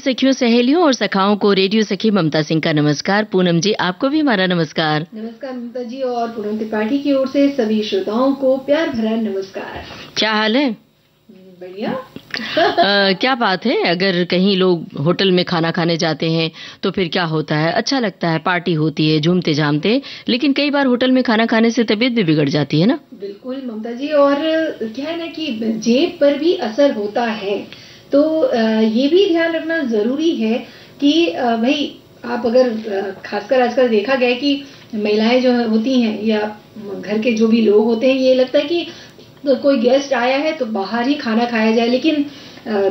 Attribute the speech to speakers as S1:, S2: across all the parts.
S1: सखियों, सहेलियों और सखाओं को रेडियो सखी ममता सिंह का नमस्कार। पूनम जी, आपको भी हमारा नमस्कार।
S2: नमस्कार ममता जी, और पूनम त्रिपाठी की ओर से सभी श्रोताओं को प्यार भरा नमस्कार।
S1: क्या हाल है?
S2: बढ़िया।
S1: क्या बात है, अगर कहीं लोग होटल में खाना खाने जाते हैं तो फिर क्या होता है, अच्छा लगता है, पार्टी होती है, झूमते झामते, लेकिन कई बार होटल में खाना खाने से तबीयत भी बिगड़ जाती है ना। बिल्कुल
S2: ममता जी, और क्या है ना कि जेब पर भी असर होता है, तो ये भी ध्यान रखना जरूरी है कि भाई आप अगर खासकर आजकल देखा गया है कि महिलाएं जो होती हैं या घर के जो भी लोग होते हैं, ये लगता है कि तो कोई गेस्ट आया है तो बाहर ही खाना खाया जाए, लेकिन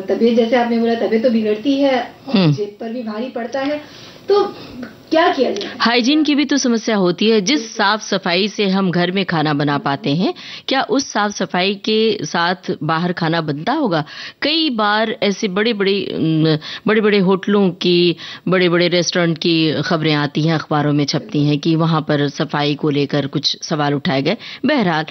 S2: तबीयत, जैसे आपने बोला, तबीयत तो बिगड़ती है और जेब पर भी भारी पड़ता है, तो क्या किया जाए?
S1: हाइजीन की भी तो समस्या होती है। जिस साफ सफाई से हम घर में खाना बना पाते हैं, क्या उस साफ सफाई के साथ बाहर खाना बनता होगा? कई बार ऐसे बड़े बड़े होटलों की, बड़े बड़े रेस्टोरेंट की खबरें आती हैं, अखबारों में छपती हैं कि वहां पर सफाई को लेकर कुछ सवाल उठाए गए। बहरहाल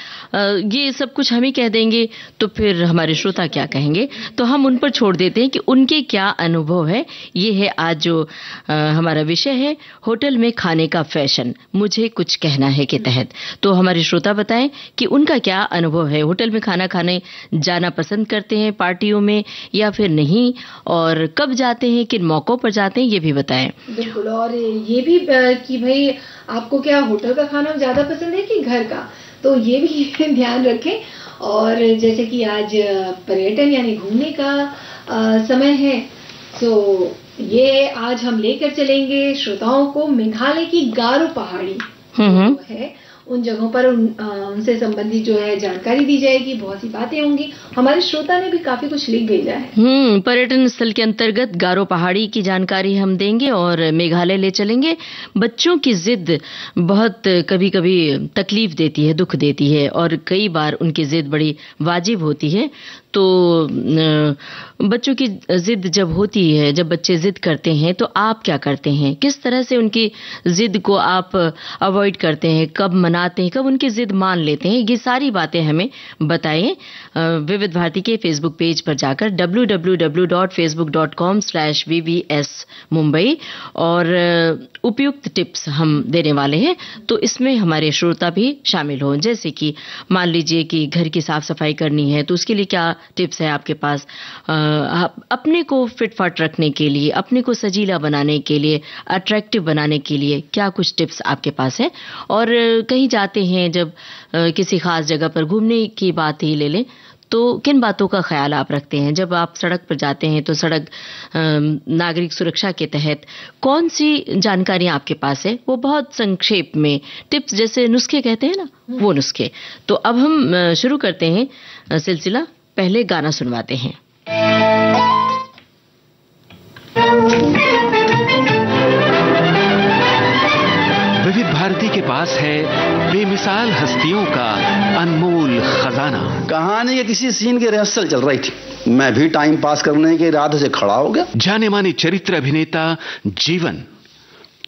S1: ये सब कुछ हम ही कह देंगे तो फिर हमारे श्रोता क्या कहेंगे, तो हम उन पर छोड़ देते हैं कि उनके क्या अनुभव है। ये है आज जो हमारा विषय है, होटल में खाने का फैशन, मुझे कुछ कहना है के तहत। तो हमारे श्रोता बताएं कि उनका क्या अनुभव है, होटल में खाना खाने जाना पसंद करते हैं पार्टियों में या फिर नहीं, और कब जाते हैं, किन मौकों पर जाते हैं, ये भी बताएं।
S2: बिल्कुल, और ये भी कि भाई आपको क्या होटल का खाना ज्यादा पसंद है कि घर का, तो ये भी ध्यान रखें। और जैसे कि आज पर्यटन यानी घूमने का समय है, तो ये आज हम लेकर चलेंगे श्रोताओं को मेघालय की गारो पहाड़ी है, उन जगहों पर उनसे संबंधित जो है जानकारी दी जाएगी, बहुत सी बातें होंगी। हमारे श्रोता ने भी काफी कुछ लिख भेजा है।
S1: पर्यटन स्थल के अंतर्गत गारो पहाड़ी की जानकारी हम देंगे और मेघालय ले चलेंगे। बच्चों की जिद बहुत कभी कभी तकलीफ देती है, दुख देती है, और कई बार उनकी जिद बड़ी वाजिब होती है। तो बच्चों की जिद जब होती है, जब बच्चे जिद करते हैं, तो आप क्या करते हैं? किस तरह से उनकी जिद को आप अवॉइड करते हैं, कब मनाते हैं, कब उनकी जिद मान लेते हैं, ये सारी बातें हमें बताएं। विविध भारती के फेसबुक पेज पर जाकर www.facebook.com/vvs मुंबई, और उपयुक्त टिप्स हम देने वाले हैं, तो इसमें हमारे श्रोता भी शामिल हों। जैसे कि मान लीजिए कि घर की साफ सफाई करनी है, तो उसके लिए क्या टिप्स है आपके पास? अपने को फिटफाट रखने के लिए, अपने को सजीला बनाने के लिए, अट्रैक्टिव बनाने के लिए क्या कुछ टिप्स आपके पास है? और कहीं जाते हैं, जब किसी खास जगह पर घूमने की बात ही ले लें, तो किन बातों का ख्याल आप रखते हैं? जब आप सड़क पर जाते हैं तो सड़क नागरिक सुरक्षा के तहत कौन सी जानकारियां आपके पास है? वो बहुत संक्षेप में टिप्स, जैसे नुस्खे कहते हैं ना, वो नुस्खे। तो अब हम शुरू करते हैं सिलसिला। पहले गाना सुनवाते हैं।
S3: विविध भारती के पास है बेमिसाल हस्तियों का अनमोल खजाना।
S4: कहानी के किसी सीन की रिहर्सल चल रही थी, मैं भी टाइम पास करने के इरादे से खड़ा हो गया।
S3: जाने माने चरित्र अभिनेता जीवन,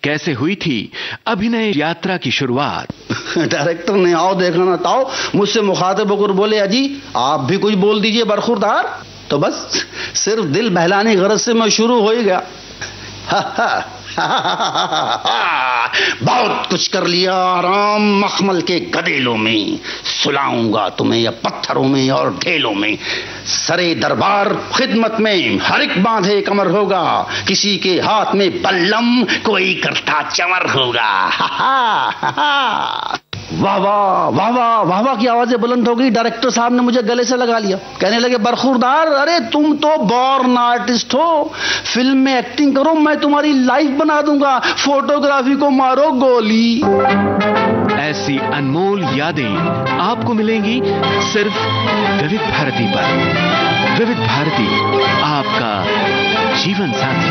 S3: कैसे हुई थी अभिनय यात्रा की शुरुआत?
S4: डायरेक्टर ने आओ देखा ना ताओ मुझसे मुखातिब होकर बोले, अजी आप भी कुछ बोल दीजिए बरखुरदार। तो बस सिर्फ दिल बहलाने की गरज से मैं शुरू हो ही गया। बहुत कुछ कर लिया आराम मखमल के गदेलों में, सुलाऊंगा तुम्हें या पत्थरों में और ढेलों में। सरे दरबार खिदमत में हर एक बांधे कमर होगा, किसी के हाथ में बल्लम कोई करता चमर होगा। वाह वाह वाह वाह वाह वाह की आवाजें बुलंद हो गई। डायरेक्टर साहब ने मुझे गले से लगा लिया, कहने लगे, बरखुरदार, अरे तुम तो बॉर्न आर्टिस्ट हो, फिल्म में एक्टिंग करो, मैं तुम्हारी लाइफ बना दूंगा, फोटोग्राफी को मारो गोली।
S3: ऐसी अनमोल यादें आपको मिलेंगी सिर्फ विविध भारती पर। विविध भारती, आपका जीवन साथी।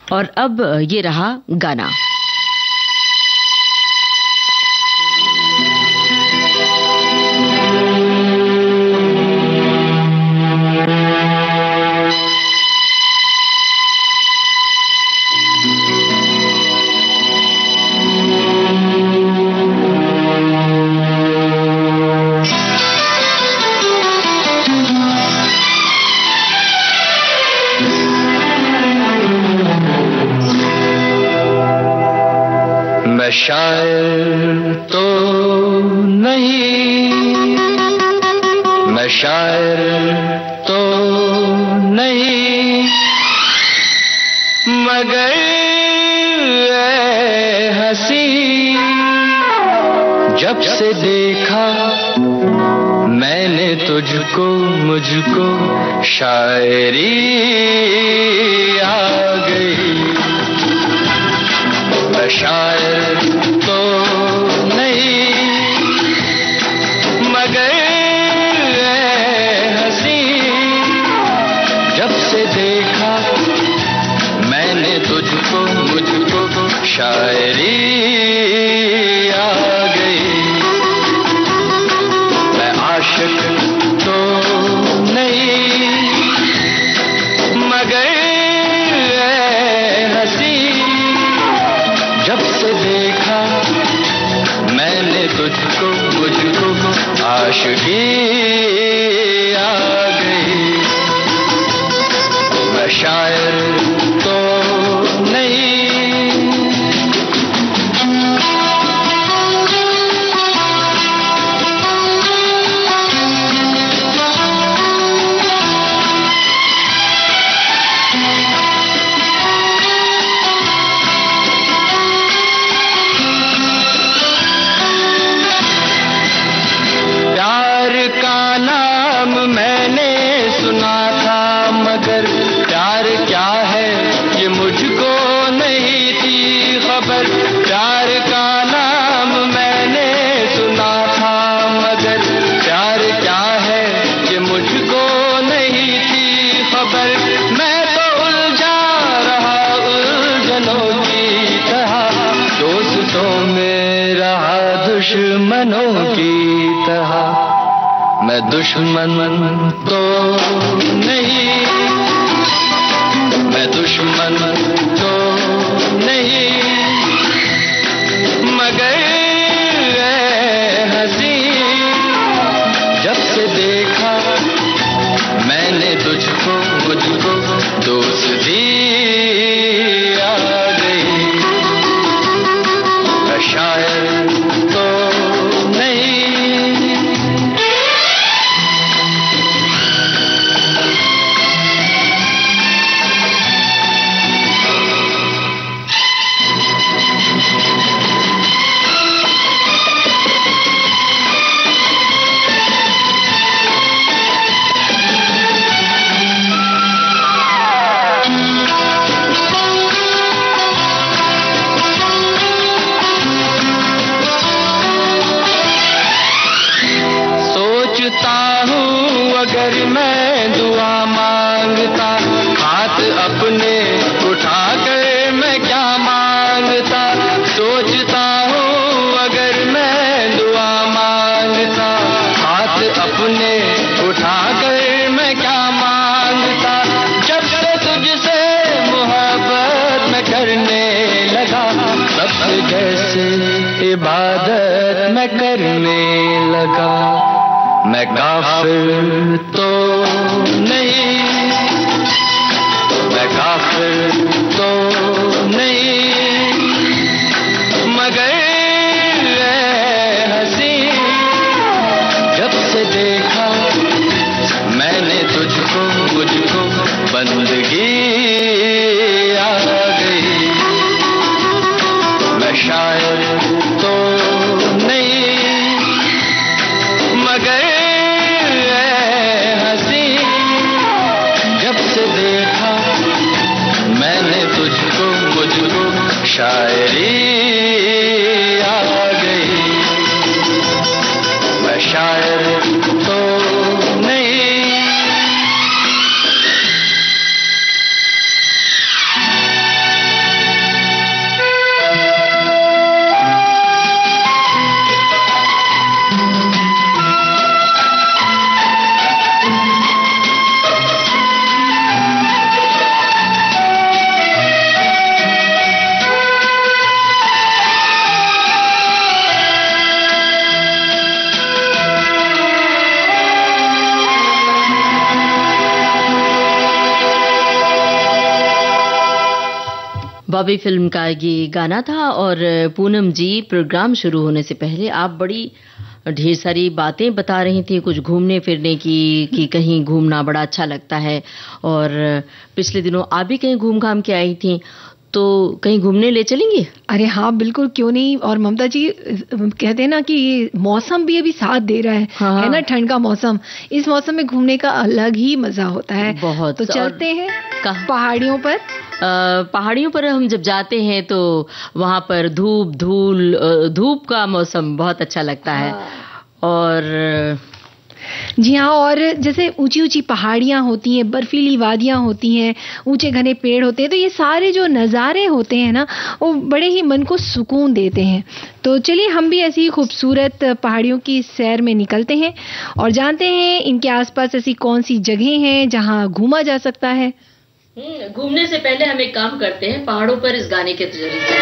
S1: और अब ये रहा गाना।
S5: शायर तो नहीं, मैं शायर तो नहीं, मगर ऐ हंसी जब से देखा मैंने तुझको, मुझको शायरी आ गई। मैं शायर तो नहीं, मगर हंसी जब से देखा मैंने तुझको, मुझको शायरी आ गई। मैं आशिक तो नहीं, मगर हंसी जब से देखा मैंने तुझको, मुझको आशिकी आ गई। मैं शायर तो नहीं। दुश्मनों की तरह, मैं दुश्मन तो नहीं, मैं दुश्मन तो नहीं, मगर हंसी जब से देखा मैंने तुझको, मुझको दोस्ती आ गई। शायर तो नहीं। अगर मैं दुआ मांगता, हाथ अपने उठा कर मैं क्या मांगता। सोचता हूँ अगर मैं दुआ मांगता, हाथ अपने उठा कर मैं क्या मांगता। जब से तुझसे मोहब्बत मैं करने लगा, तब से जैसे इबादत मैं करने लगा। मैं काफिर तो नहीं, मैं काफिर तो नहीं, मगर हंसी जब से देखा मैंने तुझको, मुझको बंदगी आ गई। मैं शायर तो नहीं, मगर देखा मैंने तुझको, मुझको शायरी आ गई। मैं शायर तो नहीं।
S1: बॉबी फिल्म का ये गाना था। और पूनम जी, प्रोग्राम शुरू होने से पहले आप बड़ी ढेर सारी बातें बता रही थी, कुछ घूमने फिरने की, कि कहीं घूमना बड़ा अच्छा लगता है, और पिछले दिनों आप भी कहीं घूम घाम के आई थी, तो कहीं घूमने ले चलेंगे?
S2: अरे हाँ, बिल्कुल, क्यों नहीं। और ममता जी, कहते हैं ना कि मौसम भी अभी साथ दे रहा है,
S1: हाँ।
S2: है ना, ठंड का मौसम। इस मौसम में घूमने का अलग ही मजा होता है।
S1: बहुत।
S2: तो चलते हैं पहाड़ियों पर।
S1: पहाड़ियों पर हम जब जाते हैं तो वहां पर धूप का मौसम बहुत अच्छा लगता है। और
S2: जी हाँ, और जैसे ऊंची ऊंची पहाड़ियां होती हैं, बर्फीली वादियां होती हैं, ऊंचे घने पेड़ होते हैं, तो ये सारे जो नज़ारे होते हैं ना, वो बड़े ही मन को सुकून देते हैं। तो चलिए हम भी ऐसी खूबसूरत पहाड़ियों की सैर में निकलते हैं और जानते हैं इनके आसपास ऐसी कौन सी जगह हैं जहां घूमा जा सकता है।
S1: घूमने से पहले हम एक काम करते हैं, पहाड़ों पर इस गाने के जरिए।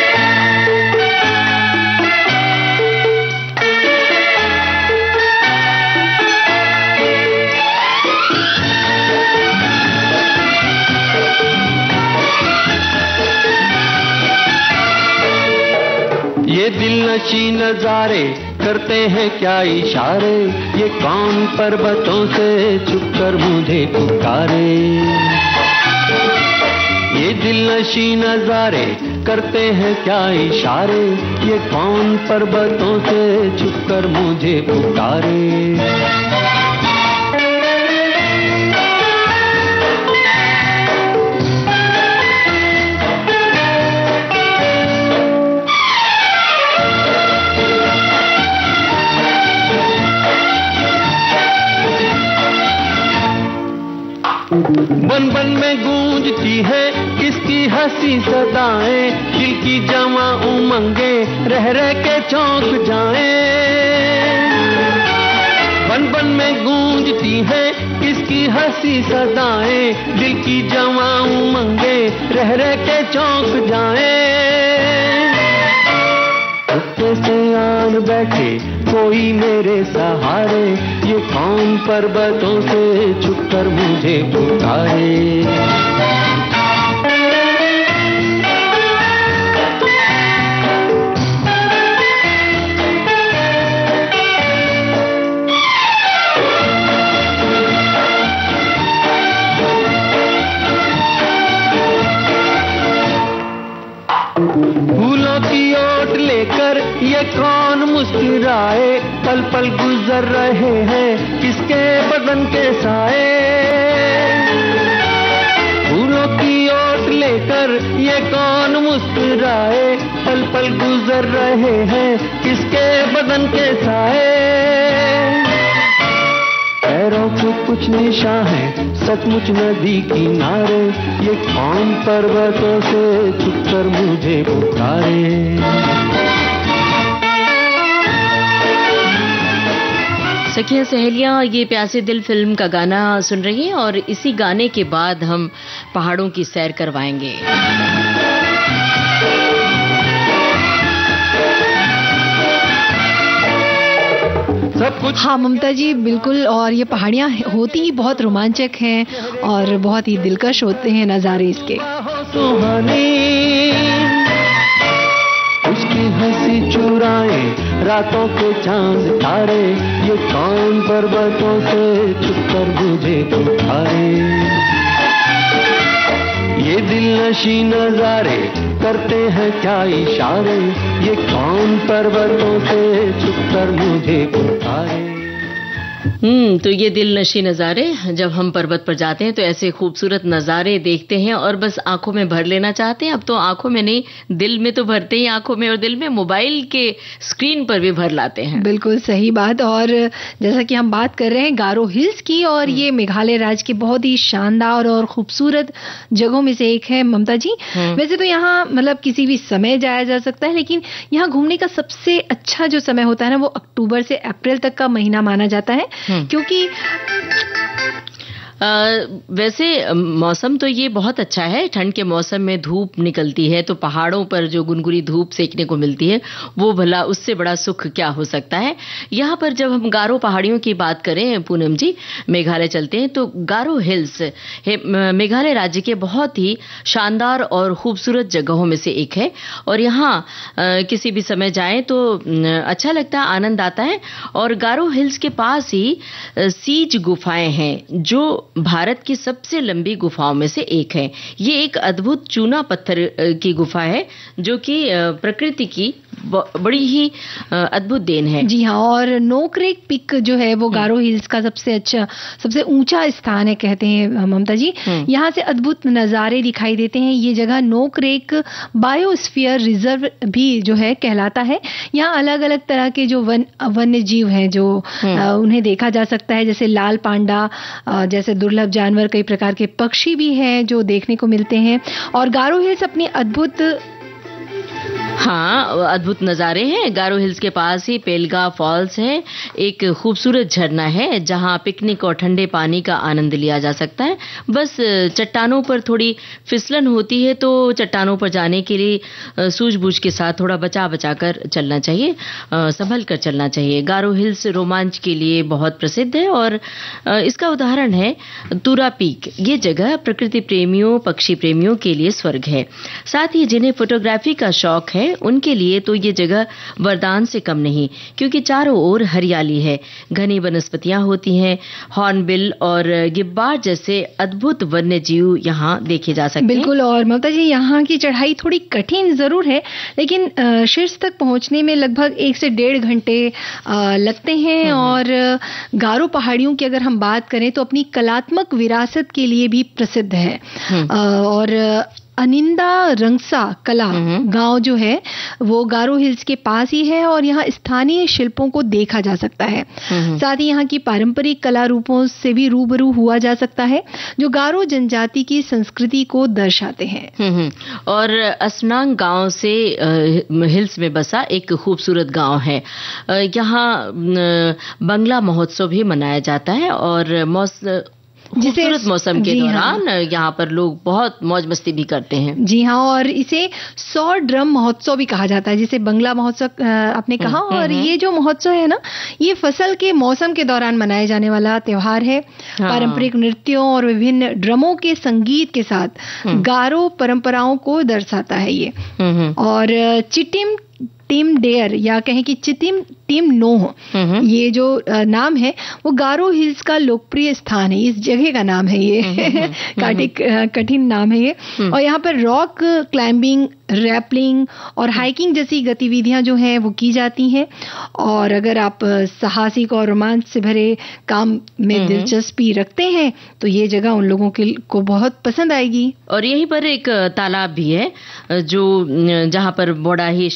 S5: ये दिलनशी नजारे करते हैं क्या इशारे, ये कौन पर्वतों से छुपकर मुझे पुकारे। ये दिलनशी नजारे करते हैं क्या इशारे, ये कौन पर्वतों से छुपकर मुझे पुकारे। बन बन में गूंजती है किसकी हंसी सदाएं, दिल की जवां उमंगे रह रह के चौंक जाएं। बन बन में गूंजती है किसकी हंसी सदाएं, दिल की जवां उमंगे रह रह के चौंक जाएं। उत्ते से आन बैठे कोई मेरे सहारे, ये कौन पर्वतों से छुपकर मुझे पुकारे। फूलों की ओट लेकर ये कौन मुस्कुराए, पल पल गुजर रहे हैं किसके बदन के साए। फूलों की ओट लेकर ये कौन मुस्कुराए, पल पल गुजर रहे हैं किसके बदन के साए। पैरों को कुछ निशान है सचमुच नदी किनारे, ये कौन पर्वतों से छुपकर मुझे पुकारे।
S1: सखियां सहेलियां, ये प्यासे दिल फिल्म का गाना सुन रही हैं और इसी गाने के बाद हम पहाड़ों की सैर करवाएंगे।
S5: सब कुछ।
S2: हाँ ममता जी, बिल्कुल। और ये पहाड़ियाँ होती ही बहुत रोमांचक हैं और बहुत ही दिलकश होते हैं नज़ारे इसके।
S5: सुहानी उसकी हंसी चुराए रातों के चांद तारे, ये कौन पर्वतों से छुपकर मुझे पुकारे। ये दिलनशी नजारे करते हैं क्या इशारे, ये कौन पर्वतों से छुपकर मुझे पुकारे।
S1: तो ये दिल नशी नज़ारे, जब हम पर्वत पर जाते हैं तो ऐसे खूबसूरत नज़ारे देखते हैं और बस आंखों में भर लेना चाहते हैं। अब तो आंखों में नहीं, दिल में तो भरते ही, आंखों में और दिल में, मोबाइल के स्क्रीन पर भी भर लाते हैं।
S2: बिल्कुल सही बात। और जैसा कि हम बात कर रहे हैं गारो हिल्स की, और ये मेघालय राज्य के बहुत ही शानदार और खूबसूरत जगहों में से एक है ममता जी। वैसे तो यहाँ मतलब किसी भी समय जाया जा सकता है, लेकिन यहाँ घूमने का सबसे अच्छा जो समय होता है ना, वो अक्टूबर से अप्रैल तक का महीना माना जाता है, क्योंकि
S1: वैसे मौसम तो ये बहुत अच्छा है। ठंड के मौसम में धूप निकलती है तो पहाड़ों पर जो गुनगुनी धूप सेकने को मिलती है वो भला उससे बड़ा सुख क्या हो सकता है। यहाँ पर जब हम गारो पहाड़ियों की बात करें पूनम जी, मेघालय चलते हैं तो गारो हिल्स मेघालय राज्य के बहुत ही शानदार और खूबसूरत जगहों में से एक है और यहाँ किसी भी समय जाएं तो अच्छा लगता है, आनंद आता है। और गारो हिल्स के पास ही सीज गुफाएं हैं जो भारत की सबसे लंबी गुफाओं में से एक है। ये एक अद्भुत चूना पत्थर की गुफा है जो कि प्रकृति की बड़ी ही अद्भुत देन है।
S2: जी हाँ, और नोक्रेक पिक जो है वो गारो हिल्स का सबसे ऊंचा स्थान है कहते हैं ममता जी। यहाँ से अद्भुत नज़ारे दिखाई देते हैं। ये जगह नोक्रेक बायोस्फीयर रिजर्व भी जो है कहलाता है। यहाँ अलग अलग तरह के जो वन्य जीव हैं जो उन्हें देखा जा सकता है, जैसे लाल पांडा जैसे दुर्लभ जानवर, कई प्रकार के पक्षी भी हैं जो देखने को मिलते हैं। और गारो हिल्स अपनी
S1: अद्भुत नज़ारे हैं। गारो हिल्स के पास ही पेलगा फॉल्स है, एक खूबसूरत झरना है जहां पिकनिक और ठंडे पानी का आनंद लिया जा सकता है। बस चट्टानों पर थोड़ी फिसलन होती है तो चट्टानों पर जाने के लिए सूझबूझ के साथ थोड़ा बचा कर चलना चाहिए, संभल कर चलना चाहिए। गारो हिल्स रोमांच के लिए बहुत प्रसिद्ध है और इसका उदाहरण है तुरा पीक। ये जगह प्रकृति प्रेमियों, पक्षी प्रेमियों के लिए स्वर्ग है। साथ ही जिन्हें फोटोग्राफी का शौक है उनके लिए तो ये जगह वरदान से कम नहीं, क्योंकि चारों ओर हरियाली है, घनी वनस्पतियां होती हैं, हॉर्नबिल और गिब्बार जैसे अद्भुत वन्य जीव यहाँ देखे जा सकते हैं।
S2: बिल्कुल। और ममता जी, यहाँ की चढ़ाई थोड़ी कठिन जरूर है, लेकिन शीर्ष तक पहुंचने में लगभग 1 से 1.5 घंटे लगते हैं। और गारो पहाड़ियों की अगर हम बात करें तो अपनी कलात्मक विरासत के लिए भी प्रसिद्ध है। और अनिंदा रंगसा कला गांव जो है वो गारो हिल्स के पास ही है और यहाँ स्थानीय शिल्पों को देखा जा सकता है। साथ ही यहाँ की पारंपरिक कला रूपों से भी रूबरू हुआ जा सकता है जो गारो जनजाति की संस्कृति को दर्शाते हैं।
S1: और असनांग गांव से हिल्स में बसा एक खूबसूरत गांव है। यहाँ बंगला महोत्सव भी मनाया जाता है और खूबसूरत मौसम के दौरान यहाँ पर लोग बहुत मौज मस्ती भी करते हैं।
S2: जी हाँ, और इसे 100 ड्रम महोत्सव भी कहा जाता है, जिसे बंगला महोत्सव आपने कहा। और ये जो महोत्सव है ना, ये फसल के मौसम के दौरान मनाए जाने वाला त्योहार है। पारंपरिक नृत्यों और विभिन्न ड्रमों के संगीत के साथ गारो परंपराओं को दर्शाता है ये। और चिटिम टिम डेयर या कहें कि चिटिम टिम नोह, ये जो नाम है वो गारो हिल्स का लोकप्रिय स्थान है। इस जगह का नाम है ये कठिन नाम है ये। और यहाँ पर रॉक क्लाइंबिंग, रैपलिंग और हाइकिंग जैसी गतिविधियां जो हैं वो की जाती हैं। और अगर आप साहसिक और रोमांच से भरे काम में दिलचस्पी रखते हैं तो ये जगह उन लोगों को बहुत पसंद आएगी।
S1: और यहीं पर एक तालाब भी है जो जहाँ पर बड़ा ही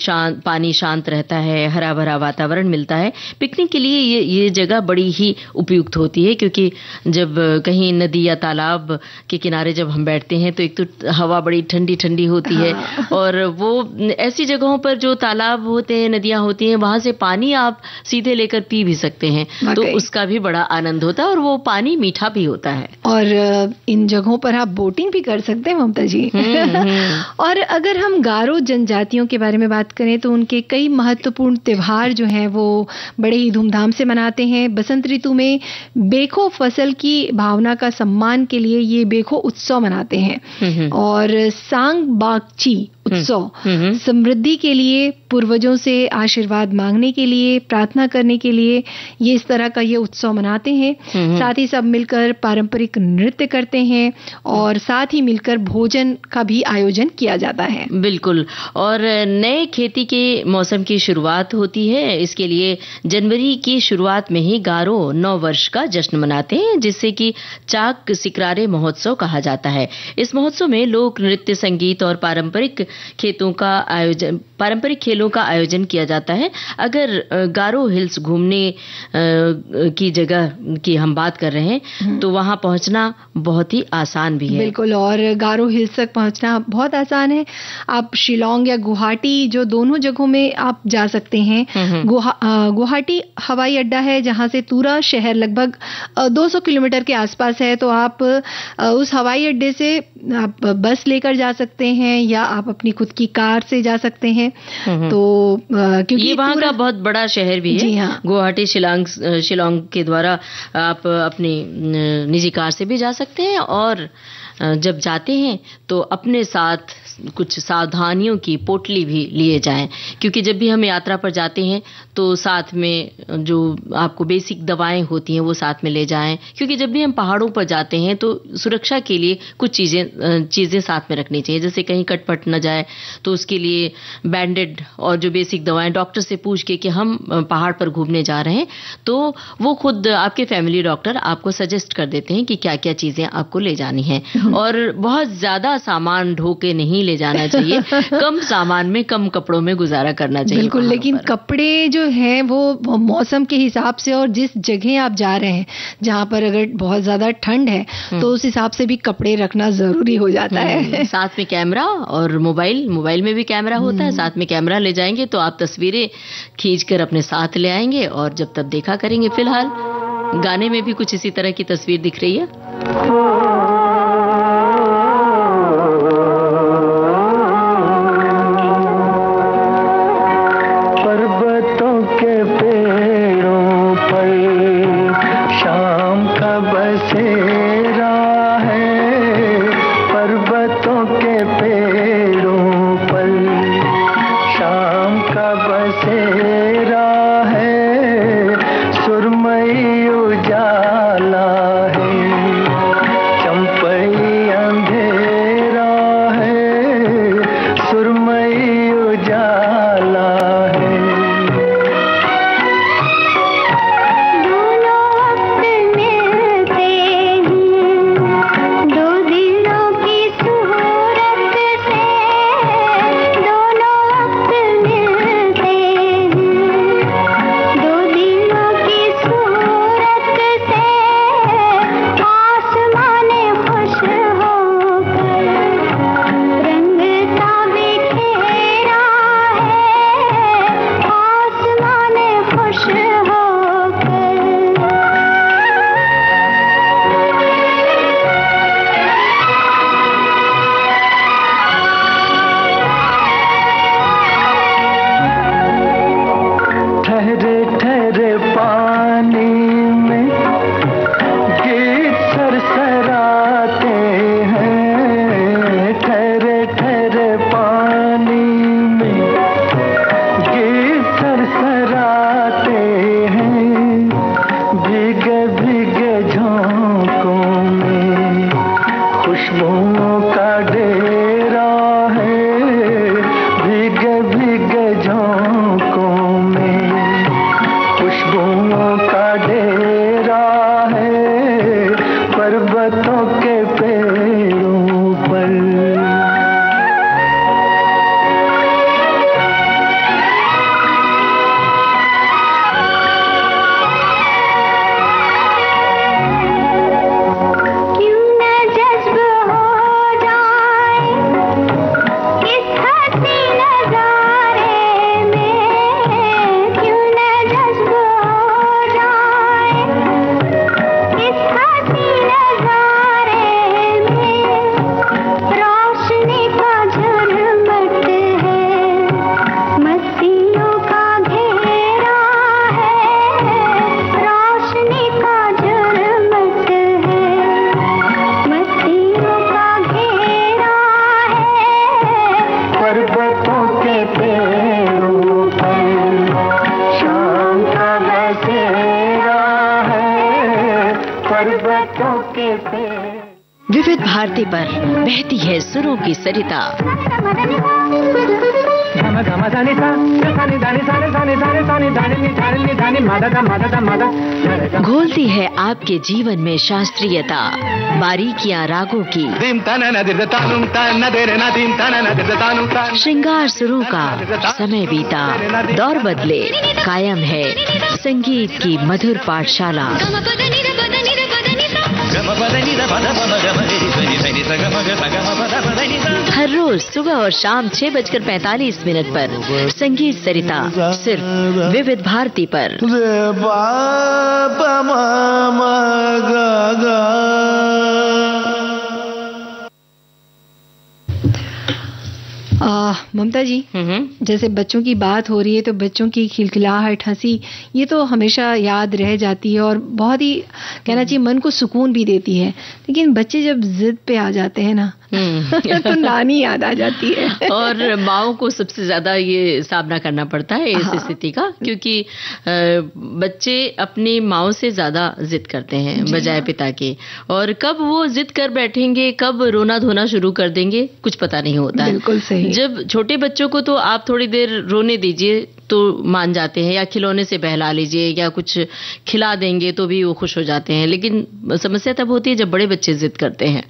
S1: पानी शांत रहता है, हरा भरा वातावरण मिलता है। पिकनिक के लिए ये जगह बड़ी ही उपयुक्त होती है, क्योंकि जब कहीं नदी या तालाब के किनारे जब हम बैठते हैं तो एक तो हवा बड़ी ठंडी ठंडी होती है और वो ऐसी जगहों पर जो तालाब होते हैं, नदियां होती हैं, वहां से पानी आप सीधे लेकर पी भी सकते हैं, तो उसका भी बड़ा आनंद होता है और वो पानी मीठा भी होता है।
S2: और इन जगहों पर आप बोटिंग भी कर सकते हैं ममता जी। और अगर हम गारो जनजातियों के बारे में बात करें तो उनके कई महत्वपूर्ण त्योहार जो हैं वो बड़े ही धूमधाम से मनाते हैं। बसंत ऋतु में बेखो फसल की भावना का सम्मान के लिए ये बेखो उत्सव मनाते हैं। और सांग बागची उत्सव समृद्धि के लिए, पूर्वजों से आशीर्वाद मांगने के लिए, प्रार्थना करने के लिए ये इस तरह का ये उत्सव मनाते हैं। साथ ही सब मिलकर पारंपरिक नृत्य करते हैं और साथ ही मिलकर भोजन का भी आयोजन किया जाता है।
S1: बिल्कुल। और नए खेती के मौसम की शुरुआत होती है, इसके लिए जनवरी की शुरुआत में ही गारो नव वर्ष का जश्न मनाते हैं, जिससे कि चाक सिकरारे महोत्सव कहा जाता है। इस महोत्सव में लोक नृत्य, संगीत और पारंपरिक पारंपरिक खेलों का आयोजन किया जाता है। अगर गारो हिल्स घूमने की जगह की हम बात कर रहे हैं तो वहां पहुंचना बहुत ही आसान भी है।
S2: बिल्कुल, और गारो हिल्स तक पहुंचना बहुत आसान है। आप शिलोंग या गुवाहाटी जो दोनों जगहों में आप जा सकते हैं। गुवाहाटी हवाई अड्डा है जहां से पूरा शहर लगभग 200 किलोमीटर के आसपास है, तो आप उस हवाई अड्डे से आप बस लेकर जा सकते हैं या आप अपनी खुद की कार से जा सकते हैं। तो क्योंकि
S1: ये वहाँ का बहुत बड़ा शहर भी है।
S2: हाँ।
S1: गुवाहाटी शिलोंग के द्वारा आप अपनी निजी कार से भी जा सकते हैं और जब जाते हैं तो अपने साथ कुछ सावधानियों की पोटली भी लिए जाएं, क्योंकि जब भी हम यात्रा पर जाते हैं तो साथ में जो आपको बेसिक दवाएं होती हैं वो साथ में ले जाएं, क्योंकि जब भी हम पहाड़ों पर जाते हैं तो सुरक्षा के लिए कुछ चीजें साथ में रखनी चाहिए, जैसे कहीं कटपट न जाए तो उसके लिए बैंडेड और जो बेसिक दवाएं डॉक्टर से पूछ के कि हम पहाड़ पर घूमने जा रहे हैं तो वो खुद आपके फैमिली डॉक्टर आपको सजेस्ट कर देते हैं कि क्या क्या चीजें आपको ले जानी है। और बहुत ज्यादा सामान ढो के नहीं ले जाना चाहिए, कम सामान में कम कपड़ों में गुजारा करना चाहिए।
S2: बिल्कुल, लेकिन कपड़े जो हैं वो मौसम के हिसाब से और जिस जगह आप जा रहे हैं जहां पर अगर बहुत ज्यादा ठंड है तो उस हिसाब से भी कपड़े रखना जरूरी हो जाता है।
S1: साथ में कैमरा और मोबाइल में भी कैमरा होता है, साथ में कैमरा ले जाएंगे तो आप तस्वीरें खींचकर अपने साथ ले आएंगे और जब तब देखा करेंगे। फिलहाल गाने में भी कुछ इसी तरह की तस्वीर दिख रही है। विविध भारती पर बहती है सुरों की सरिता। घोलती है आपके जीवन में शास्त्रीयता, बारीकियां रागों की, श्रृंगार सुरों का। समय बीता, दौर बदले, कायम है संगीत की मधुर पाठशाला। हर रोज सुबह और शाम 6:45 पर संगीत सरिता, सिर्फ विविध भारती पर।
S2: ममता जी, जैसे बच्चों की बात हो रही है तो बच्चों की खिलखिलाहट, हंसी, ये तो हमेशा याद रह जाती है और बहुत ही कहना चाहिए मन को सुकून भी देती है। लेकिन बच्चे जब जिद पे आ जाते हैं ना तो नानी याद आ जाती है।
S1: और माओ को सबसे ज्यादा ये सामना करना पड़ता है इस स्थिति का, क्योंकि बच्चे अपनी माओ से ज्यादा जिद करते हैं बजाय पिता के। और कब वो जिद कर बैठेंगे, कब रोना धोना शुरू कर देंगे, कुछ पता नहीं होता है।
S2: बिल्कुल सही।
S1: जब छोटे बच्चों को तो आप थोड़ी देर रोने दीजिए तो मान जाते हैं, या खिलौने से बहला लीजिए या कुछ खिला देंगे तो भी वो खुश हो जाते हैं। लेकिन समस्या तब होती है जब बड़े बच्चे जिद करते हैं,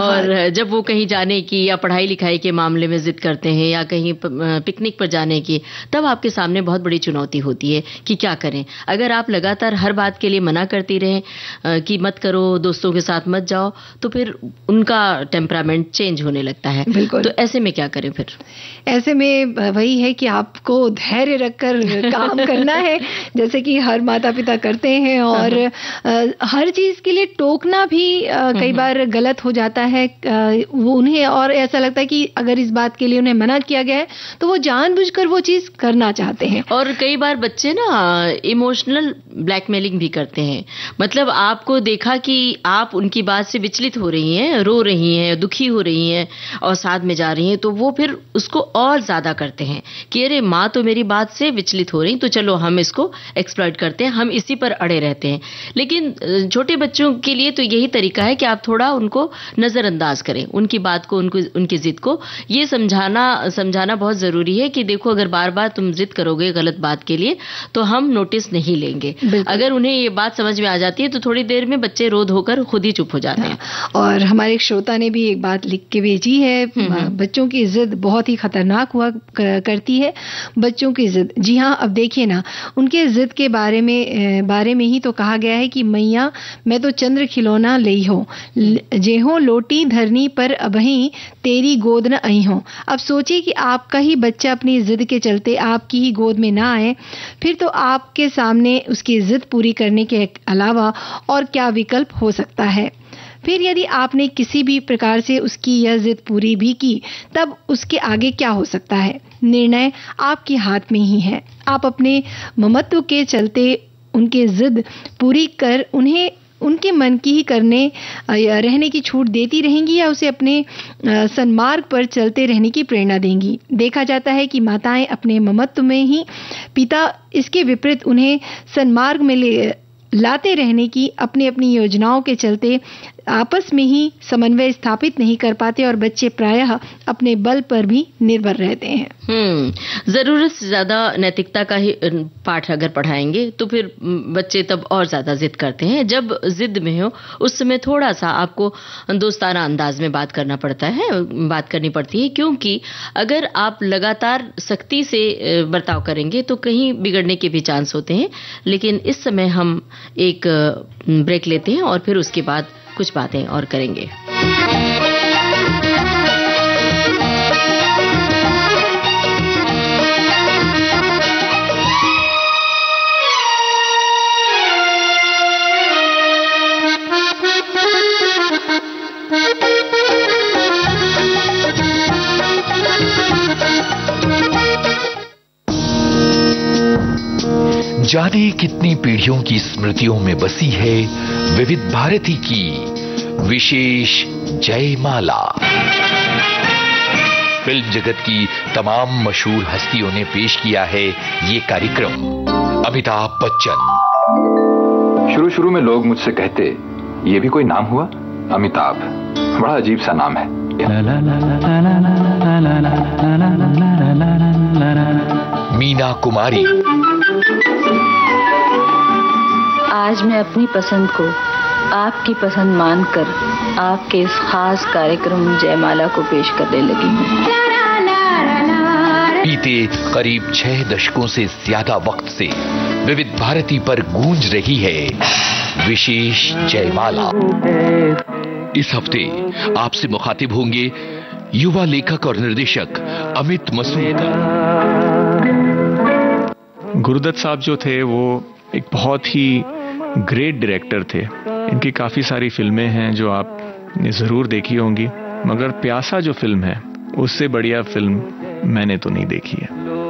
S1: और जब वो कहीं जाने की या पढ़ाई लिखाई के मामले में जिद करते हैं या कहीं पिकनिक पर जाने की, तब आपके सामने बहुत बड़ी चुनौती होती है कि क्या करें। अगर आप लगातार हर बात के लिए मना करती रहें कि मत करो, दोस्तों के साथ मत जाओ, तो फिर उनका टेम्परामेंट चेंज होने लगता है। तो ऐसे में क्या करें फिर?
S2: ऐसे में वही है कि आपको धैर्य रखकर काम करना है, जैसे कि हर माता पिता करते हैं। और हर चीज के लिए टोकना भी कई बार गलत हो जाता है वो उन्हें, और ऐसा लगता है कि अगर इस बात के लिए उन्हें मना किया गया है तो वो जानबूझकर वो चीज करना चाहते हैं।
S1: और कई बार बच्चे ना इमोशनल ब्लैकमेलिंग भी करते हैं। मतलब आपको देखा कि आप उनकी बात से विचलित हो रही हैं, रो रही हैं, दुखी हो रही हैं और साथ में जा रही हैं, तो वो फिर उसको और ज्यादा करते हैं कि अरे माँ तो मेरी बात से विचलित हो रही, तो चलो हम इसको एक्सप्लॉइट करते हैं, हम इसी पर अड़े रहते हैं। लेकिन छोटे बच्चों के लिए तो यही तरीका है कि आप थोड़ा उनको नजरअंदाज करें, उनकी बात को, उनकी जिद को। ये समझाना बहुत जरूरी है कि देखो, अगर बार बार तुम जिद करोगे गलत बात के लिए तो हम नोटिस नहीं लेंगे। अगर उन्हें ये बात समझ में आ जाती है तो थोड़ी देर में बच्चे रो धोकर खुद ही चुप हो जाते हैं।
S2: और हमारे एक श्रोता ने भी एक बात लिख के भेजी है, बच्चों की जिद बहुत ही खतरनाक हुआ करती है। बच्चों की जिद, जी हाँ, अब देखिए ना, उनके जिद के बारे में ही तो कहा गया है कि मैया मैं तो चंद्र खिलौना लई हो, जेहो लोटी धरनी पर अबही तेरी गोद न आई हो। अब सोचिए कि आपका ही बच्चा अपनी जिद के चलते आपकी ही गोद में ना आए, फिर तो आपके सामने उसकी जिद पूरी करने के अलावा और क्या विकल्प हो सकता है। फिर यदि आपने किसी भी प्रकार से उसकी यह जिद पूरी भी की, तब उसके आगे क्या हो सकता है? निर्णय आपके हाथ में ही है। आप अपने ममत्व के चलते उनकी जिद पूरी कर उन्हें उनके मन की ही रहने की छूट देती रहेंगी, या उसे अपने सन्मार्ग पर चलते रहने की प्रेरणा देंगी। देखा जाता है कि माताएं अपने ममत्व में ही, पिता इसके विपरीत उन्हें सन्मार्ग में लाते रहने की अपनी अपनी योजनाओं के चलते आपस में ही समन्वय स्थापित नहीं कर पाते, और बच्चे प्रायः अपने बल पर भी निर्भर रहते हैं।
S1: जरूरत से ज्यादा नैतिकता का ही पाठ अगर पढ़ाएंगे तो फिर बच्चे तब और ज्यादा जिद करते हैं। जब जिद में हो उस समय थोड़ा सा आपको दोस्ताना अंदाज में बात करनी पड़ती है, क्योंकि अगर आप लगातार सख्ती से बर्ताव करेंगे तो कहीं बिगड़ने के भी चांस होते हैं। लेकिन इस समय हम एक ब्रेक लेते हैं और फिर उसके बाद कुछ बातें और करेंगे।
S6: जाने कितनी पीढ़ियों की स्मृतियों में बसी है विविध भारती की विशेष जयमाला। फिल्म जगत की तमाम मशहूर हस्तियों ने पेश किया है ये कार्यक्रम। अमिताभ बच्चन।
S7: शुरू में लोग मुझसे कहते, ये भी कोई नाम हुआ? अमिताभ, बड़ा अजीब सा नाम है,
S6: मीना कुमारी।
S7: आज मैं अपनी पसंद को आपकी पसंद मानकर आपके इस खास कार्यक्रम जयमाला को पेश करने लगी हूँ।
S6: बीते करीब 6 दशकों से ज्यादा वक्त से विविध भारती पर गूंज रही है विशेष जयमाला। इस हफ्ते आपसे मुखातिब होंगे युवा लेखक और निर्देशक अमित मसूद।
S8: गुरुदत्त साहब जो थे वो एक बहुत ही ग्रेट डायरेक्टर थे। इनकी काफ़ी सारी फिल्में हैं जो आपने ज़रूर देखी होंगी, मगर प्यासा जो फिल्म है उससे बढ़िया फिल्म मैंने तो नहीं देखी है।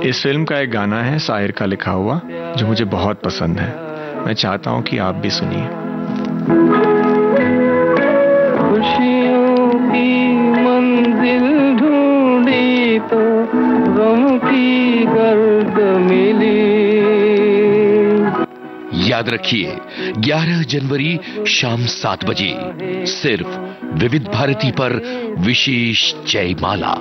S8: इस फिल्म का एक गाना है शायर का लिखा हुआ जो मुझे बहुत पसंद है। मैं चाहता हूँ कि आप भी सुनिए।
S5: खुशियों की मंजिल ढूंढी तो गम की गर्द मिली।
S6: याद रखिए 11 जनवरी शाम 7 बजे सिर्फ विविध भारती पर विशेष जयमाला।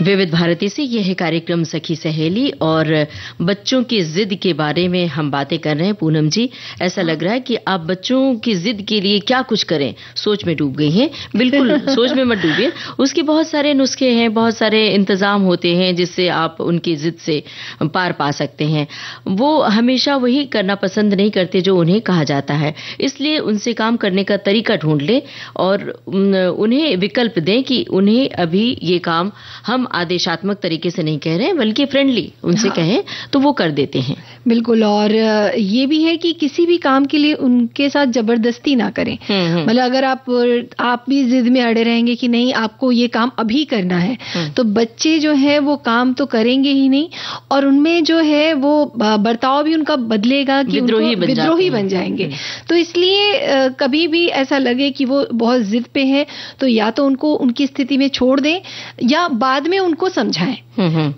S1: विविध भारती से यह है कार्यक्रम सखी सहेली और बच्चों की जिद के बारे में हम बातें कर रहे हैं। पूनम जी, ऐसा लग रहा है कि आप बच्चों की जिद के लिए क्या कुछ करें सोच में डूब गई हैं। बिल्कुल सोच में मत डूबिए, उसके बहुत सारे नुस्खे हैं, बहुत सारे इंतजाम होते हैं जिससे आप उनकी जिद से पार पा सकते हैं। वो हमेशा वही करना पसंद नहीं करते जो उन्हें कहा जाता है, इसलिए उनसे काम करने का तरीका ढूंढ लें और उन्हें विकल्प दें कि उन्हें अभी ये काम हम आदेशात्मक तरीके से नहीं कह रहे हैं बल्कि फ्रेंडली उनसे कहें तो वो कर देते हैं।
S2: बिल्कुल, और ये भी है कि किसी भी काम के लिए उनके साथ जबरदस्ती ना करें। मतलब अगर आप भी जिद में अड़े रहेंगे कि नहीं आपको ये काम अभी करना है तो बच्चे जो है वो काम तो करेंगे ही नहीं और उनमें जो है वो बर्ताव भी उनका बदलेगा कि विद्रोही बन जाएंगे। तो इसलिए कभी भी ऐसा लगे कि वो बहुत जिद पे है तो या तो उनको उनकी स्थिति में छोड़ दें या बाद में उनको समझाएं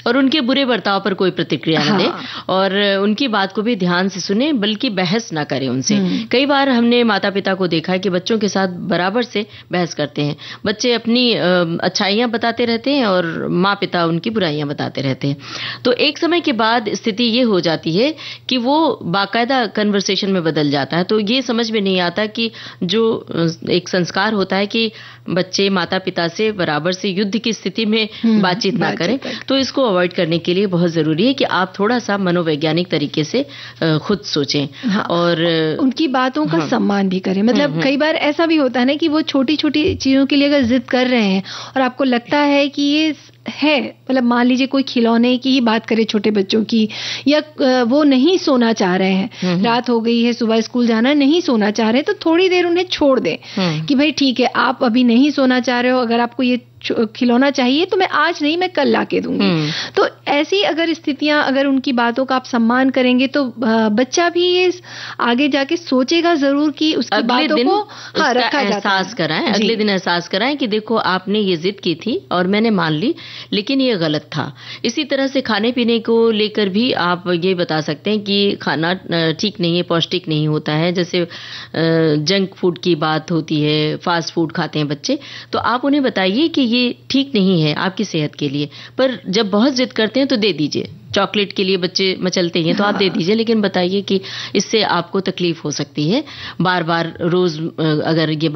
S1: और उनके बुरे बर्ताव पर कोई प्रतिक्रिया न दें और उनकी बात को भी ध्यान से सुने बल्कि बहस ना करें उनसे। कई बार हमने माता पिता को देखा है कि बच्चों के साथ बराबर से बहस करते हैं। बच्चे अपनी अच्छाइयां बताते रहते हैं और माँ पिता उनकी बुराइयां बताते रहते हैं। तो एक समय के बाद स्थिति ये हो जाती है कि वो बाकायदा कन्वर्सेशन में बदल जाता है। तो ये समझ में नहीं आता कि जो एक संस्कार होता है कि बच्चे माता पिता से बराबर से युद्ध की स्थिति में बातचीत ना करें, तो इसको अवॉइड करने के लिए बहुत जरूरी है कि आप थोड़ा सा मनोवैज्ञानिक तरीके से खुद सोचें और
S2: उनकी बातों का सम्मान भी करें। मतलब कई बार ऐसा भी होता है ना कि वो छोटी छोटी चीजों के लिए अगर जिद कर रहे हैं और आपको लगता है कि ये है, मतलब मान लीजिए कोई खिलौने की ही बात करें छोटे बच्चों की, या वो नहीं सोना चाह रहे हैं, रात हो गई है, सुबह स्कूल जाना है, नहीं सोना चाह रहे हैं, तो थोड़ी देर उन्हें छोड़ दें कि भाई ठीक है आप अभी नहीं सोना चाह रहे हो, अगर आपको ये खिलौना चाहिए तो मैं आज नहीं मैं कल लाके दूंगी। तो ऐसी अगर स्थितियां, अगर उनकी बातों का आप सम्मान करेंगे तो बच्चा भी ये आगे जाके सोचेगा जरूर कि उसकी बातों को रखा
S1: एहसास कराएं, अगले दिन एहसास कराएं कि देखो आपने ये जिद की थी और मैंने मान ली लेकिन ये गलत था। इसी तरह से खाने पीने को लेकर भी आप ये बता सकते हैं कि खाना ठीक नहीं है, पौष्टिक नहीं होता है। जैसे जंक फूड की बात होती है, फास्ट फूड खाते हैं बच्चे, तो आप उन्हें बताइए कि ये ठीक नहीं है आपकी सेहत के लिए। पर जब बहुत जिद करते हैं तो दे दीजिए। चॉकलेट के लिए बच्चे मचलते हैं तो आप दे दीजिए, लेकिन बताइए कि इससे आपको तकलीफ हो सकती है बार बार रोज अगर ये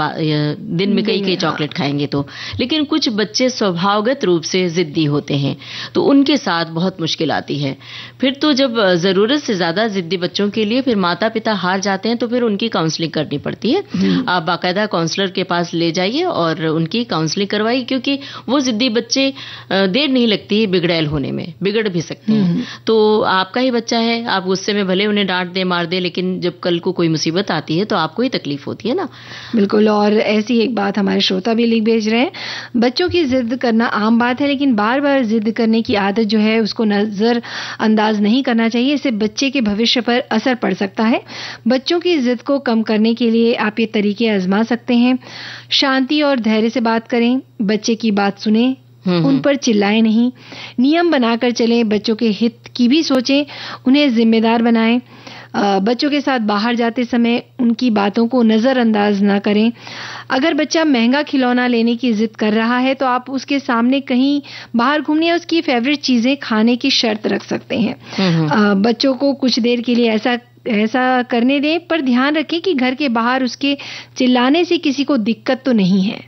S1: दिन में कई चॉकलेट खाएंगे तो। लेकिन कुछ बच्चे स्वभावगत रूप से जिद्दी होते हैं तो उनके साथ बहुत मुश्किल आती है। फिर तो जब जरूरत से ज्यादा जिद्दी बच्चों के लिए फिर माता पिता हार जाते हैं तो फिर उनकी काउंसलिंग करनी पड़ती है। आप बाकायदा काउंसलर के पास ले जाइए और उनकी काउंसलिंग करवाइए, क्योंकि वो जिद्दी बच्चे देर नहीं लगती बिगड़ैल होने में, बिगड़ भी सकते हैं। तो आपका ही बच्चा है, आप गुस्से में भले उन्हें डांट दे मार दे, लेकिन जब कल को कोई मुसीबत आती है तो आपको ही तकलीफ होती है ना।
S2: बिल्कुल, और ऐसी एक बात हमारे श्रोता भी लिख भेज रहे हैं, बच्चों की जिद करना आम बात है लेकिन बार बार जिद करने की आदत जो है उसको नजर अंदाज नहीं करना चाहिए। इससे बच्चे के भविष्य पर असर पड़ सकता है। बच्चों की जिद को कम करने के लिए आप ये तरीके आजमा सकते हैं। शांति और धैर्य से बात करें, बच्चे की बात सुने, उन पर चिल्लाएं नहीं, नियम बनाकर चलें, बच्चों के हित की भी सोचें, उन्हें जिम्मेदार बनाएं। बच्चों के साथ बाहर जाते समय उनकी बातों को नज़रअंदाज ना करें। अगर बच्चा महंगा खिलौना लेने की जिद कर रहा है तो आप उसके सामने कहीं बाहर घूमने या उसकी फेवरेट चीजें खाने की शर्त रख सकते हैं। बच्चों को कुछ देर के लिए ऐसा करने दें, पर ध्यान रखें कि घर के बाहर उसके चिल्लाने से किसी को दिक्कत तो नहीं है।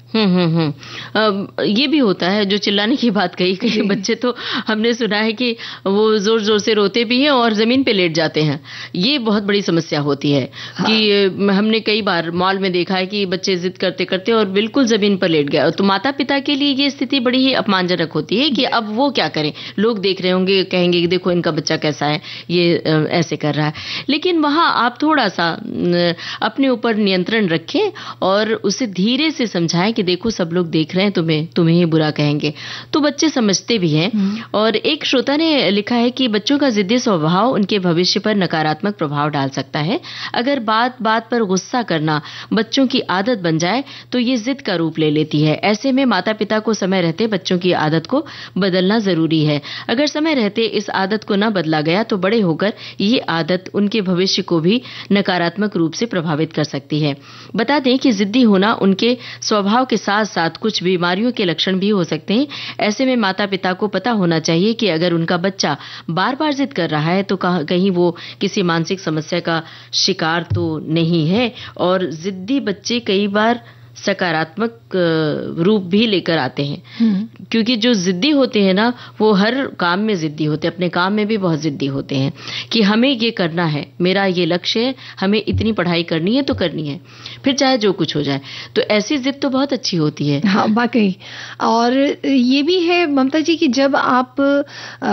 S1: ये भी होता है जो चिल्लाने की बात कही, कई बच्चे तो हमने सुना है कि वो जोर जोर से रोते भी हैं और जमीन पे लेट जाते हैं। ये बहुत बड़ी समस्या होती है। हाँ। कि हमने कई बार मॉल में देखा है कि बच्चे जिद करते करते और बिल्कुल जमीन पर लेट गए, तो माता पिता के लिए ये स्थिति बड़ी ही अपमानजनक होती है कि अब वो क्या करें। लोग देख रहे होंगे, कहेंगे कि देखो इनका बच्चा कैसा है, ये ऐसे कर रहा है। लेकिन वहां आप थोड़ा सा अपने ऊपर नियंत्रण रखें और उसे धीरे से समझाएं कि देखो सब लोग देख रहे हैं, तुम्हें ही बुरा कहेंगे। तो बच्चे समझते भी हैं। और एक श्रोता ने लिखा है कि बच्चों का जिद्दी स्वभाव उनके भविष्य पर नकारात्मक प्रभाव डाल सकता है। अगर बात बात पर गुस्सा करना बच्चों की आदत बन जाए तो ये जिद का रूप ले लेती है। ऐसे में माता पिता को समय रहते बच्चों की आदत को बदलना जरूरी है। अगर समय रहते इस आदत को न बदला गया तो बड़े होकर ये आदत उनके भविष्य को भी नकारात्मक रूप से प्रभावित कर सकती है। बता दें कि जिद्दी होना उनके स्वभाव के साथ साथ कुछ बीमारियों के लक्षण भी हो सकते हैं। ऐसे में माता पिता को पता होना चाहिए कि अगर उनका बच्चा बार बार जिद कर रहा है तो कहीं वो किसी मानसिक समस्या का शिकार तो नहीं है। और जिद्दी बच्चे कई बार सकारात्मक रूप भी लेकर आते हैं, क्योंकि जो जिद्दी होते हैं ना वो हर काम में जिद्दी होते हैं, अपने काम में भी बहुत जिद्दी होते हैं कि हमें ये करना है, मेरा ये लक्ष्य है, हमें इतनी पढ़ाई करनी है तो करनी है, फिर चाहे जो कुछ हो जाए। तो ऐसी जिद तो बहुत अच्छी होती है।
S2: हाँ वाकई। और ये भी है ममता जी कि जब आप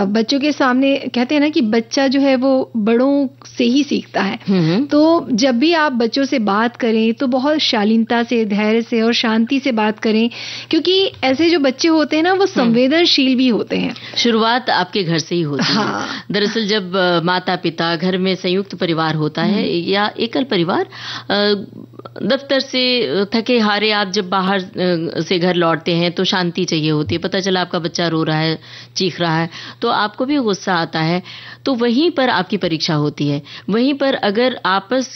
S2: बच्चों के सामने कहते हैं ना कि बच्चा जो है वो बड़ों से ही सीखता है, तो जब भी आप बच्चों से बात करें तो बहुत शालीनता से, धैर्य से और शांति से बात करें, क्योंकि ऐसे जो बच्चे होते हैं ना वो संवेदनशील भी होते हैं।
S1: शुरुआत आपके घर से ही होती है। दरअसल जब माता पिता, घर में संयुक्त परिवार होता है या एकल परिवार, दफ्तर से थके हारे आप जब बाहर से घर लौटते हैं तो शांति चाहिए होती है। पता चला आपका बच्चा रो रहा है, चीख रहा है, तो आपको भी गुस्सा आता है। तो वहीं पर आपकी परीक्षा होती है। वहीं पर अगर आपस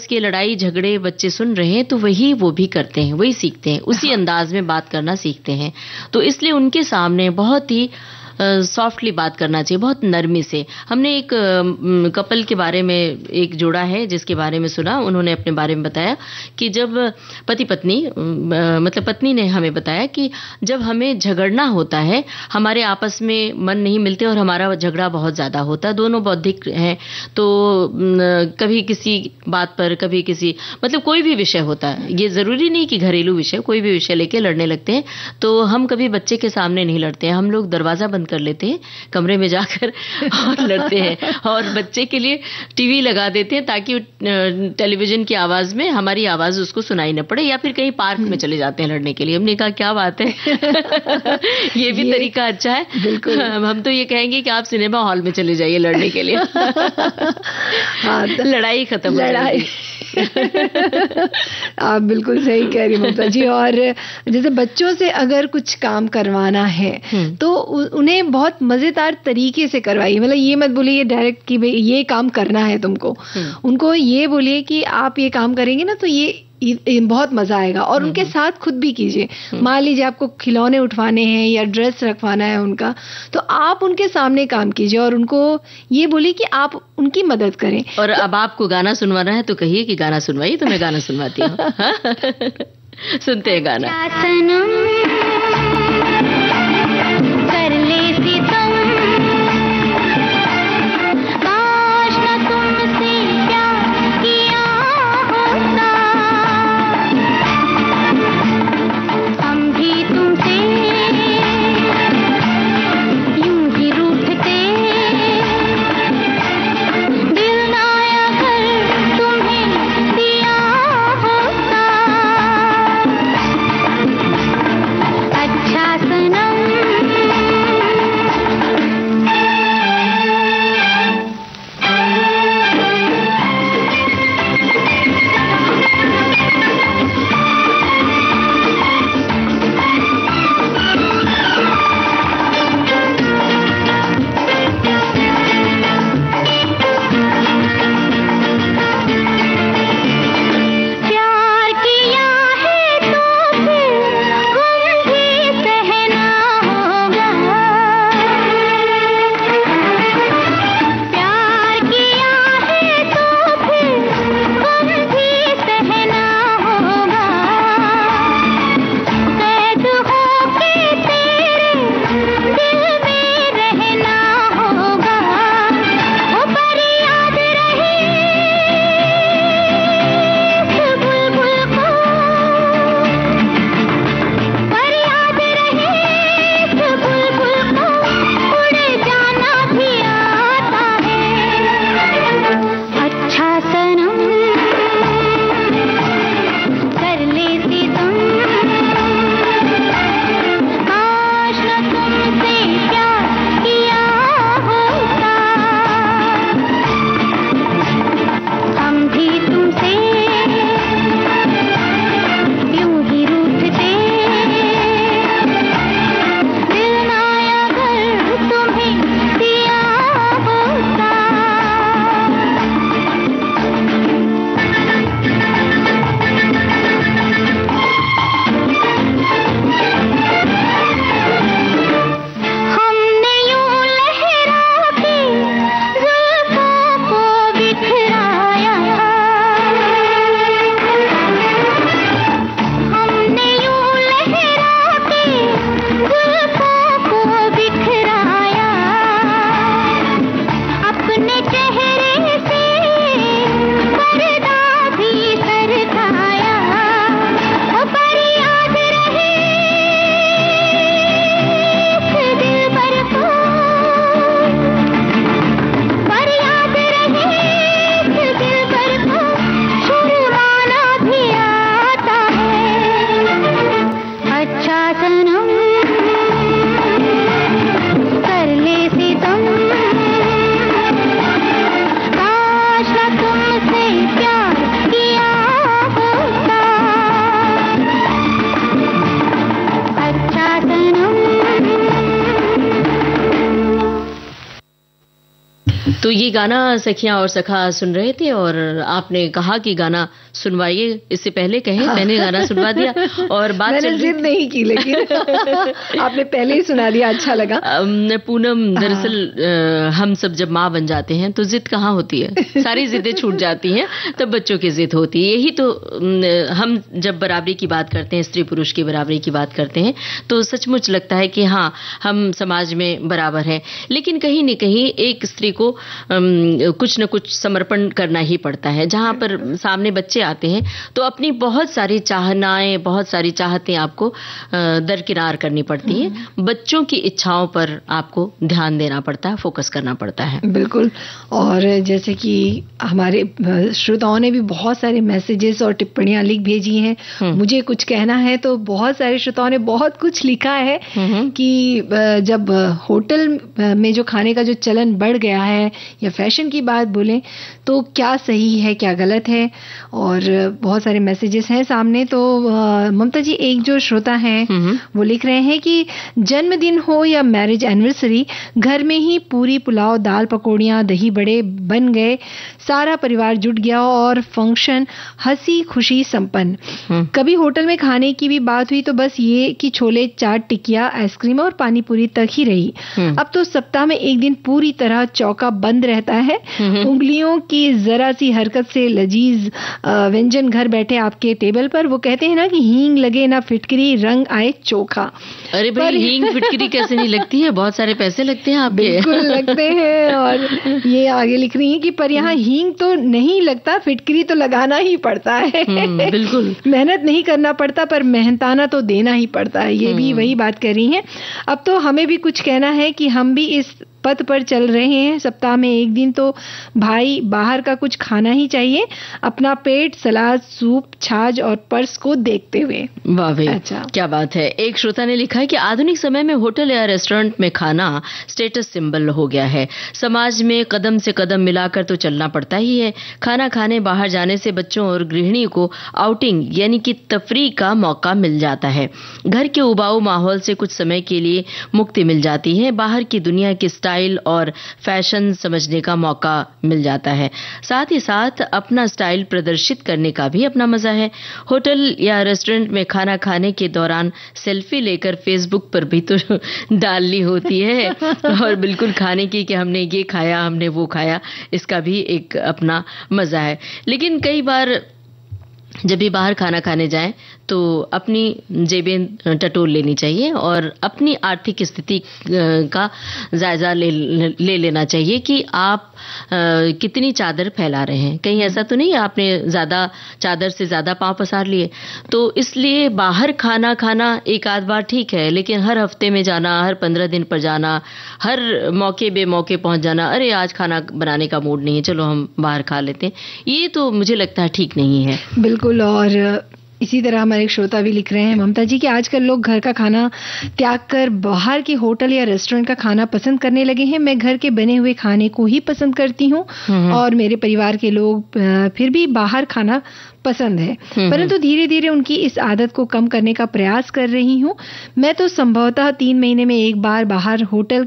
S1: की लड़ाई झगड़े बच्चे सुन रहे हैं तो वही वो भी करते हैं, वही सीखते हैं, उसी अंदाज में बात करना सीखते हैं। तो इसलिए उनके सामने बहुत ही सॉफ्टली बात करना चाहिए, बहुत नरमी से। हमने एक कपल के बारे में, एक जोड़ा है जिसके बारे में सुना, उन्होंने अपने बारे में बताया कि जब पति पत्नी, मतलब पत्नी ने हमें बताया कि जब हमें झगड़ना होता है, हमारे आपस में मन नहीं मिलते और हमारा झगड़ा बहुत ज्यादा होता है, दोनों बौद्धिक हैं, तो कभी किसी बात पर, कभी किसी, मतलब कोई भी विषय होता है, ये जरूरी नहीं कि घरेलू विषय, कोई भी विषय लेके लड़ने लगते हैं। तो हम कभी बच्चे के सामने नहीं लड़ते हैं, हम लोग दरवाजा बंद कर लेते हैं, कमरे में जाकर और लड़ते हैं, और बच्चे के लिए टीवी लगा देते हैं ताकि टेलीविजन की आवाज में हमारी आवाज उसको सुनाई न पड़े, या फिर कहीं पार्क में चले जाते हैं लड़ने के लिए। हमने कहा क्या बात है ये भी तरीका अच्छा है। बिल्कुल। हम तो ये कहेंगे कि आप सिनेमा हॉल में चले जाइए लड़ने के लिए। हाँ, लड़ाई खत्म हो जाएगी।
S2: आप बिल्कुल सही कह रही ममता जी। और जैसे बच्चों से अगर कुछ काम करवाना है तो उन्हें बहुत मजेदार तरीके से करवाइए। मतलब ये मत बोलिए डायरेक्ट कि भाई ये काम करना है तुमको, उनको ये बोलिए कि आप ये काम करेंगे ना तो ये बहुत मजा आएगा, और उनके साथ खुद भी कीजिए। मान लीजिए आपको खिलौने उठवाने हैं या ड्रेस रखवाना है उनका, तो आप उनके सामने काम कीजिए और उनको ये बोलिए कि आप उनकी मदद करें।
S1: और अब आपको गाना सुनवाना है तो कहिए कि गाना सुनवाइए, तो मैं गाना सुनवाती हूँ। सुनते हैं गाना। कर ले
S9: सनम कर ले सितम, काश न तुमसे प्यार किया होता, अच्छा सनम।
S1: तो ये गाना सखियां और सखा सुन रहे थे और आपने कहा कि गाना सुनवाइए, इससे पहले कहें मैंने गाना सुनवा दिया और बात
S2: मैंने जिद नहीं की, लेकिन आपने पहले ही सुना दिया, अच्छा लगा।
S1: पूनम, दरअसल हम सब जब माँ बन जाते हैं तो जिद कहाँ होती है, सारी जिद्दें छूट जाती हैं, तब बच्चों की जिद होती है। यही तो हम जब बराबरी की बात करते हैं, स्त्री पुरुष की बराबरी की बात करते हैं, तो सचमुच लगता है कि हाँ हम समाज में बराबर हैं, लेकिन कहीं न कहीं एक स्त्री को कुछ न कुछ समर्पण करना ही पड़ता है। जहां पर सामने बच्चे आते हैं तो अपनी बहुत सारी चाहनाएं, बहुत सारी चाहतें आपको दरकिनार करनी पड़ती है। बच्चों की इच्छाओं पर आपको ध्यान देना पड़ता है, फोकस करना पड़ता है।
S2: बिल्कुल। और जैसे कि हमारे श्रोताओं ने भी बहुत सारे मैसेजेस और टिप्पणियां लिख भेजी हैं, मुझे कुछ कहना है तो बहुत सारे श्रोताओं ने बहुत कुछ लिखा है कि जब होटल में जो खाने का जो चलन बढ़ गया है या फैशन की बात बोलें तो क्या सही है क्या गलत है, और बहुत सारे मैसेजेस हैं सामने। तो ममता जी, एक जो श्रोता हैं वो लिख रहे हैं कि जन्मदिन हो या मैरिज एनिवर्सरी, घर में ही पूरी, पुलाव, दाल, पकौड़ियाँ, दही बड़े बन गए, सारा परिवार जुट गया और फंक्शन हंसी खुशी संपन्न। कभी होटल में खाने की भी बात हुई तो बस ये कि छोले, चाट, टिकिया, आइसक्रीम और पानी पूरी तक ही रही। अब तो सप्ताह में एक दिन पूरी तरह चौका बंद रहता है। उंगलियों की जरा सी हरकत से लजीज व्यंजन घर बैठे आपके टेबल पर। वो कहते हैं ना कि हींग लगे ना फिटकरी, रंग आए चोखा।
S1: अरे भाई, हींग फिटकरी कैसे नहीं लगती है, बहुत सारे पैसे लगते हैं आपके।
S2: बिल्कुल लगते हैं। और ये आगे लिख रही हैं कि पर यहाँ हींग तो नहीं लगता, फिटकरी तो लगाना ही पड़ता है।
S1: बिल्कुल
S2: मेहनत नहीं करना पड़ता पर मेहनताना तो देना ही पड़ता है। ये भी वही बात कर रही हैं। अब तो हमें भी कुछ कहना है कि हम भी इस पथ पर चल रहे हैं। सप्ताह में एक दिन तो भाई बाहर का कुछ खाना ही चाहिए, अपना पेट, सलाद, सूप, छाछ और पर्स को देखते हुए।
S1: वाह भाई, अच्छा, क्या बात है। एक श्रोता ने लिखा है कि आधुनिक समय में होटल या रेस्टोरेंट में खाना स्टेटस सिंबल हो गया है। समाज में कदम से कदम मिलाकर तो चलना पड़ता ही है। खाना खाने बाहर जाने से बच्चों और गृहिणी को आउटिंग यानी कि तफरीह का मौका मिल जाता है। घर के उबाऊ माहौल से कुछ समय के लिए मुक्ति मिल जाती है। बाहर की दुनिया की स्टाइल और फैशन समझने का मौका मिल जाता है। साथ ही साथ अपना स्टाइल प्रदर्शित करने का भी अपना मजा है। होटल या रेस्टोरेंट में खाना खाने के दौरान सेल्फी लेकर फेसबुक पर भी तो डालनी होती है और बिल्कुल खाने की कि हमने ये खाया, हमने वो खाया, इसका भी एक अपना मजा है। लेकिन कई बार जब भी बाहर खाना खाने जाएं तो अपनी जेबें टटोल लेनी चाहिए और अपनी आर्थिक स्थिति का जायजा ले लेना चाहिए कि आप कितनी चादर फैला रहे हैं। कहीं ऐसा तो नहीं आपने ज्यादा चादर से ज्यादा पांव पसार लिए। तो इसलिए बाहर खाना खाना एक आध बार ठीक है, लेकिन हर हफ्ते में जाना, हर 15 दिन पर जाना, हर मौके बेमौके पहुंच जाना, अरे आज खाना बनाने का मूड नहीं है, चलो हम बाहर खा लेते हैं, ये तो मुझे लगता है ठीक नहीं है।
S2: बिल्कुल। और इसी तरह हमारे एक श्रोता भी लिख रहे हैं ममता जी कि आजकल लोग घर का खाना त्याग कर बाहर के होटल या रेस्टोरेंट का खाना पसंद करने लगे हैं। मैं घर के बने हुए खाने को ही पसंद करती हूँ और मेरे परिवार के लोग फिर भी बाहर खाना पसंद है, परंतु धीरे धीरे उनकी इस आदत को कम करने का प्रयास कर रही हूँ। मैं तो संभवतः 3 महीने में एक बार बाहर होटल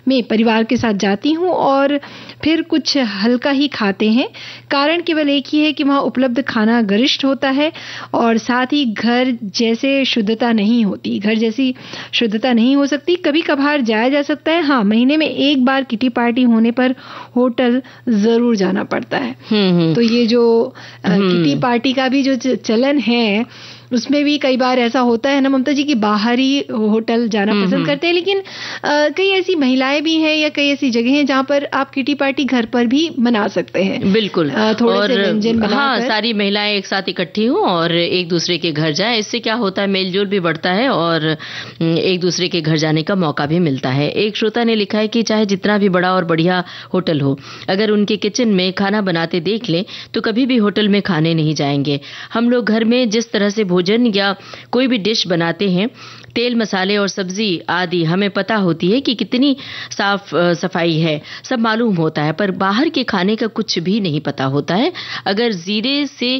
S2: में परिवार के साथ जाती हूँ और फिर कुछ हल्का ही खाते हैं। कारण केवल एक ही है कि वहाँ उपलब्ध खाना गरिष्ठ होता है और साथ ही घर जैसे शुद्धता नहीं होती, घर जैसी शुद्धता नहीं हो सकती। कभी कभार जाया जा सकता है, हाँ महीने में एक बार किटी पार्टी होने पर होटल जरूर जाना पड़ता है। तो ये जो किटी पार्टी का भी जो चलन है उसमें भी कई बार ऐसा होता है ना ममता जी कि बाहर ही होटल जाना पसंद करते हैं, लेकिन कई ऐसी महिलाएं भी हैं या कई ऐसी जगह हैं जहां पर आप किटी पार्टी घर पर भी मना सकते हैं।
S1: बिल्कुल।
S2: थोड़े से व्यंजन बनाकर।
S1: हाँ, सारी महिलाएं एक साथ इकट्ठी हों और एक दूसरे के घर जाएं। इससे क्या होता है, मेलजोल भी बढ़ता है और एक दूसरे के घर जाने का मौका भी मिलता है। एक श्रोता ने लिखा है कि चाहे जितना भी बड़ा और बढ़िया होटल हो, अगर उनके किचन में खाना बनाते देख लें तो कभी भी होटल में खाने नहीं जाएंगे। हम लोग घर में जिस तरह से भोजन या कोई भी डिश बनाते हैं, तेल मसाले और सब्जी आदि हमें पता होती है कि कितनी साफ सफाई है, सब मालूम होता है, पर बाहर के खाने का कुछ भी नहीं पता होता है। अगर जीरे से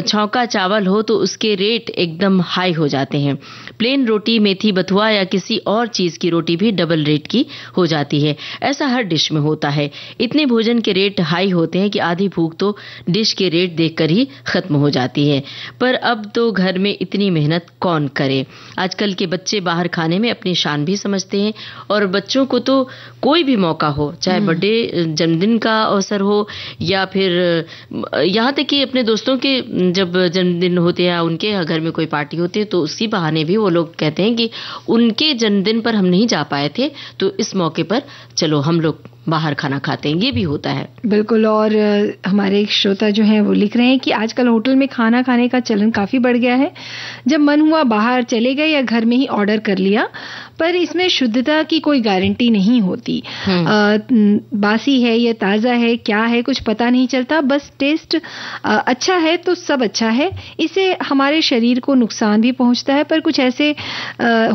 S1: छौंका चावल हो तो उसके रेट एकदम हाई हो जाते हैं। प्लेन रोटी, मेथी बथुआ या किसी और चीज की रोटी भी डबल रेट की हो जाती है। ऐसा हर डिश में होता है। इतने भोजन के रेट हाई होते हैं कि आधी भूख तो डिश के रेट देखकर ही खत्म हो जाती है। पर अब तो घर में इतनी मेहनत कौन करे। आजकल के बच्चे बाहर खाने में अपनी शान भी समझते हैं, और बच्चों को तो कोई भी मौका हो, चाहे बर्थडे, जन्मदिन का अवसर हो या फिर यहाँ तक कि अपने दोस्तों के जब जन्मदिन होते हैं, उनके घर में कोई पार्टी होती है, तो उसी बहाने भी वो लोग कहते हैं कि उनके जन्मदिन पर हम नहीं जा पाए थे, तो इस मौके पर चलो हम लोग बाहर खाना खाते हैं। ये भी होता है।
S2: बिल्कुल। और हमारे एक श्रोता जो हैं वो लिख रहे हैं कि आजकल होटल में खाना खाने का चलन काफी बढ़ गया है। जब मन हुआ बाहर चले गए या घर में ही ऑर्डर कर लिया, पर इसमें शुद्धता की कोई गारंटी नहीं होती। बासी है या ताज़ा है, क्या है, कुछ पता नहीं चलता। बस टेस्ट अच्छा है तो सब अच्छा है। इससे हमारे शरीर को नुकसान भी पहुंचता है। पर कुछ ऐसे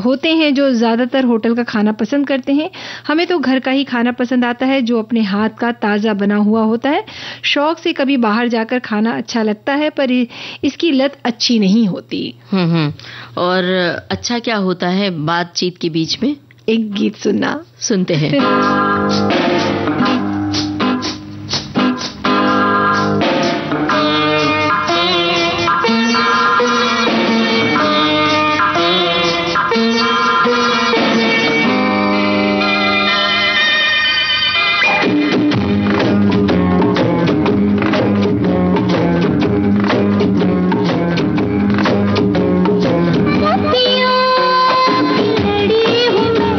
S2: होते हैं जो ज़्यादातर होटल का खाना पसंद करते हैं। हमें तो घर का ही खाना पसंद आता है, जो अपने हाथ का ताज़ा बना हुआ होता है। शौक से कभी बाहर जाकर खाना अच्छा लगता है, पर इसकी लत अच्छी नहीं होती।
S1: और अच्छा क्या होता है बातचीत के बीच में
S2: एक गीत सुनते हैं।
S9: मोतियों की लड़ी हूँ मैं,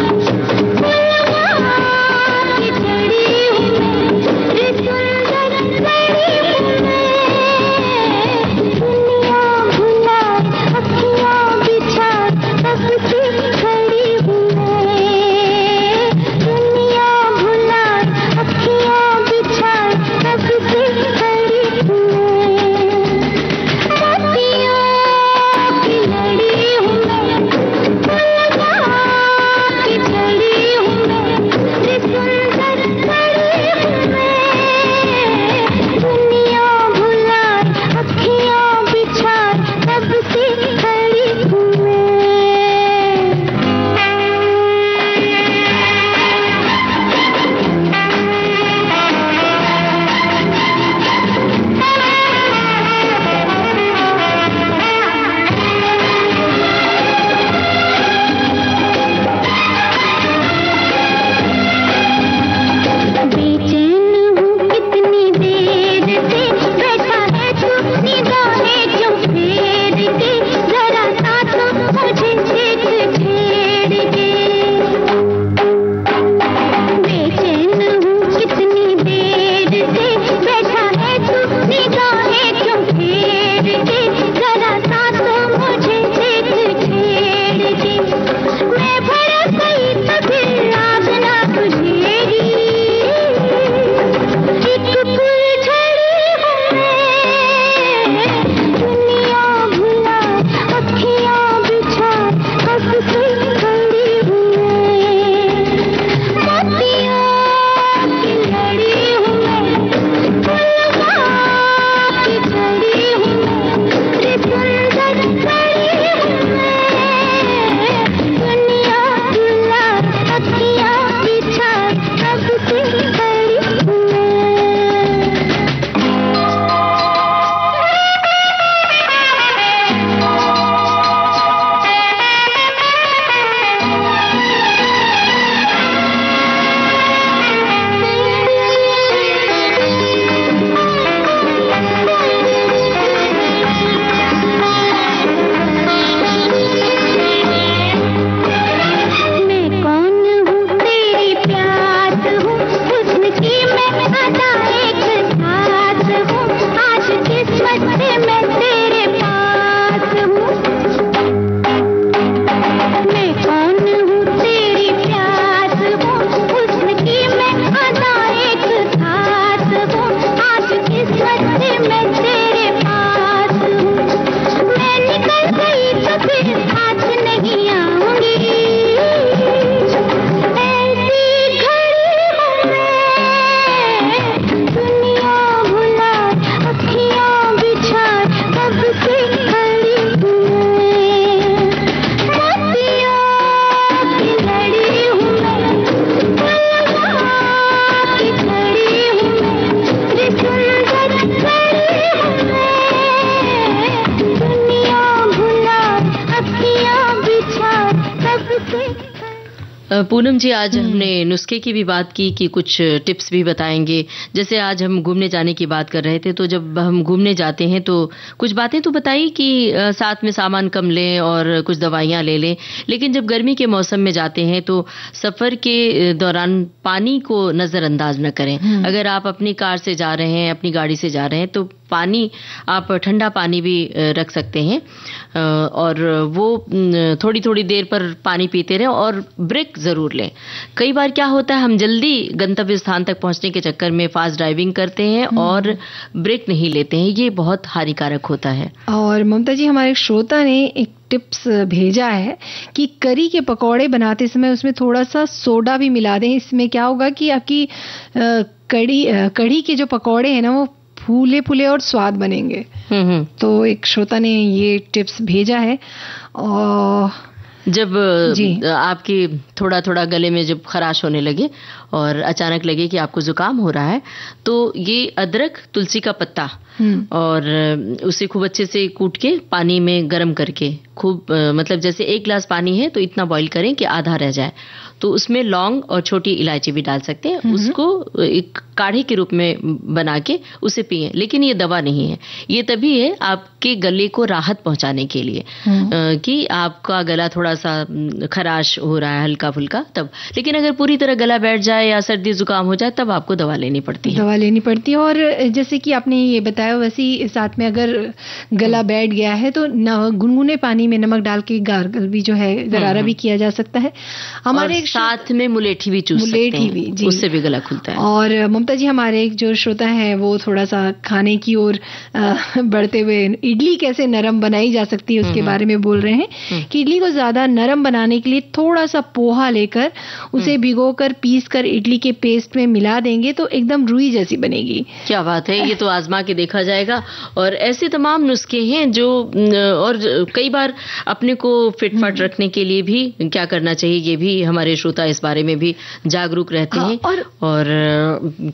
S1: पूनम जी, आज हमने नुस्खे की भी बात की कि कुछ टिप्स भी बताएंगे। जैसे आज हम घूमने जाने की बात कर रहे थे, तो जब हम घूमने जाते हैं तो कुछ बातें तो बताई कि साथ में सामान कम लें और कुछ दवाइयाँ ले लें, लेकिन जब गर्मी के मौसम में जाते हैं तो सफ़र के दौरान पानी को नज़रअंदाज न करें। अगर आप अपनी कार से जा रहे हैं, अपनी गाड़ी से जा रहे हैं, तो पानी, आप ठंडा पानी भी रख सकते हैं और वो थोड़ी थोड़ी देर पर पानी पीते रहें और ब्रेक ज़रूर लें। कई बार क्या होता है, हम जल्दी गंतव्य स्थान तक पहुंचने के चक्कर में फास्ट ड्राइविंग करते हैं और ब्रेक नहीं लेते हैं, ये बहुत हानिकारक होता है।
S2: और ममता जी, हमारे श्रोता ने एक टिप्स भेजा है कि करी के पकौड़े बनाते समय उसमें थोड़ा सा सोडा भी मिला दें। इसमें क्या होगा कि आपकी कढ़ी के जो पकौड़े हैं ना, वो फूले फूले और स्वाद बनेंगे। तो एक श्रोता ने ये टिप्स भेजा है। और
S1: जब आपकी थोड़ा थोड़ा गले में जब खराश होने लगे और अचानक लगे कि आपको जुकाम हो रहा है, तो ये अदरक, तुलसी का पत्ता और उसे खूब अच्छे से कूट के पानी में गर्म करके खूब, मतलब जैसे 1 गिलास पानी है तो इतना बॉईल करें कि आधा रह जाए, तो उसमें लौंग और छोटी इलायची भी डाल सकते हैं। उसको एक काढ़े के रूप में बना के उसे पिएं। लेकिन ये दवा नहीं है, ये तभी है आपके गले को राहत पहुंचाने के लिए कि आपका गला थोड़ा सा खराश हो रहा है हल्का फुल्का, तब। लेकिन अगर पूरी तरह गला बैठ जाए या सर्दी जुकाम हो जाए, तब आपको दवा लेनी पड़ती है।
S2: दवा लेनी पड़ती है। और जैसे कि आपने ये बताया, वैसे ही साथ में अगर गला बैठ गया है तो गुनगुने पानी में नमक डाल के गार्गल भी जो है, गरारा भी किया जा सकता है। हमारे
S1: साथ में मुलेठी भी चूस सकते हैं, उससे भी गला खुलता है।
S2: और ममता जी, हमारे एक जो श्रोता है वो थोड़ा सा खाने की ओर बढ़ते हुए इडली कैसे नरम बनाई जा सकती है उसके बारे में बोल रहे हैं कि इडली को ज्यादा नरम बनाने के लिए थोड़ा सा पोहा लेकर उसे भिगोकर पीसकर इडली के पेस्ट में मिला देंगे तो एकदम रुई जैसी बनेगी।
S1: क्या बात है, ये तो आजमा के देखा जाएगा। और ऐसे तमाम नुस्खे हैं जो, और कई बार अपने को फिटफाट रखने के लिए भी क्या करना चाहिए, ये भी हमारे श्रोता इस बारे में भी जागरूक रहते हैं। और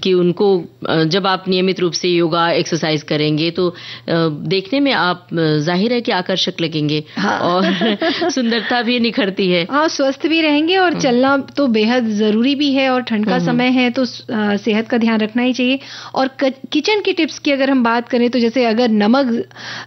S1: कि उनको, जब आप नियमित रूप से योगा एक्सरसाइज करेंगे तो देखने में आप जाहिर है कि आकर्षक लगेंगे और सुंदरता भी निखरती है।
S2: स्वस्थ भी रहेंगे और चलना तो बेहद जरूरी भी है। और ठंड का समय है तो सेहत का ध्यान रखना ही चाहिए। और किचन की टिप्स की अगर हम बात करें तो जैसे अगर नमक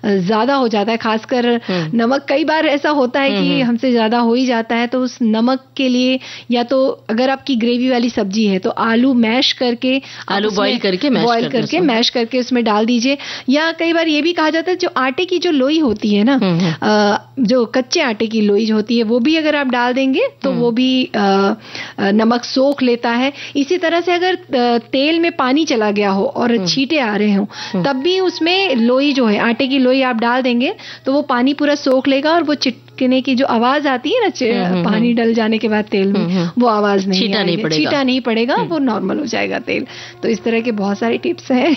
S2: ज्यादा हो जाता है, खासकर नमक कई बार ऐसा होता है कि हमसे ज्यादा हो ही जाता है, तो उस नमक के लिए या तो अगर आपकी ग्रेवी वाली सब्जी है तो आलू मैश करके,
S1: आलू बॉईल करके
S2: मैश करके उसमें डाल दीजिए। या कई बार ये भी कहा जाता है जो आटे की जो लोई होती है ना, जो कच्चे आटे की लोई जो होती है, वो भी अगर आप डाल देंगे तो वो भी नमक सोख लेता है। इसी तरह से अगर तेल में पानी चला गया हो और छींटे आ रहे हो, तब भी उसमें लोई जो है, आटे की लोई आप डाल देंगे तो वो पानी पूरा सोख लेगा और वो चिटकने की जो आवाज आती है ना, पानी डल जाने के बाद तेल में, वो आवाज नहीं आएगी, छींटा नहीं पड़ेगा, वो नॉर्मल हो जाएगा तेल। तो इस तरह के बहुत सारे टिप्स हैं।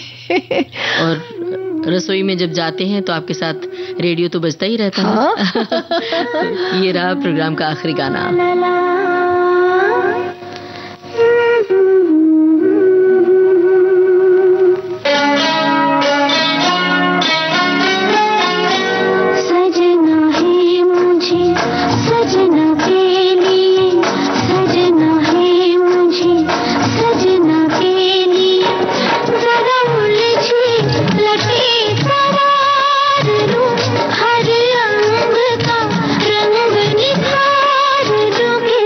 S1: और रसोई में जब जाते हैं तो आपके साथ रेडियो तो बजता ही रहता है। ये रहा प्रोग्राम का आखिरी गाना।
S9: हर अंग का रंग निखार दो कि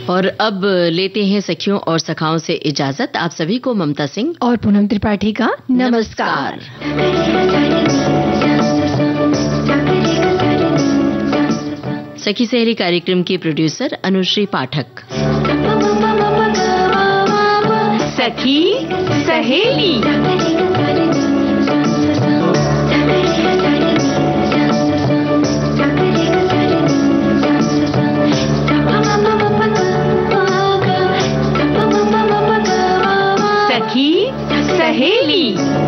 S1: और अब लेते हैं सखियों और सखाओं से इजाजत। आप सभी को ममता सिंह
S2: और पूनम त्रिपाठी का नमस्कार।
S1: सखी सहेली कार्यक्रम की प्रोड्यूसर अनुश्री पाठक।
S7: सखी सहेली। सखी सहेली।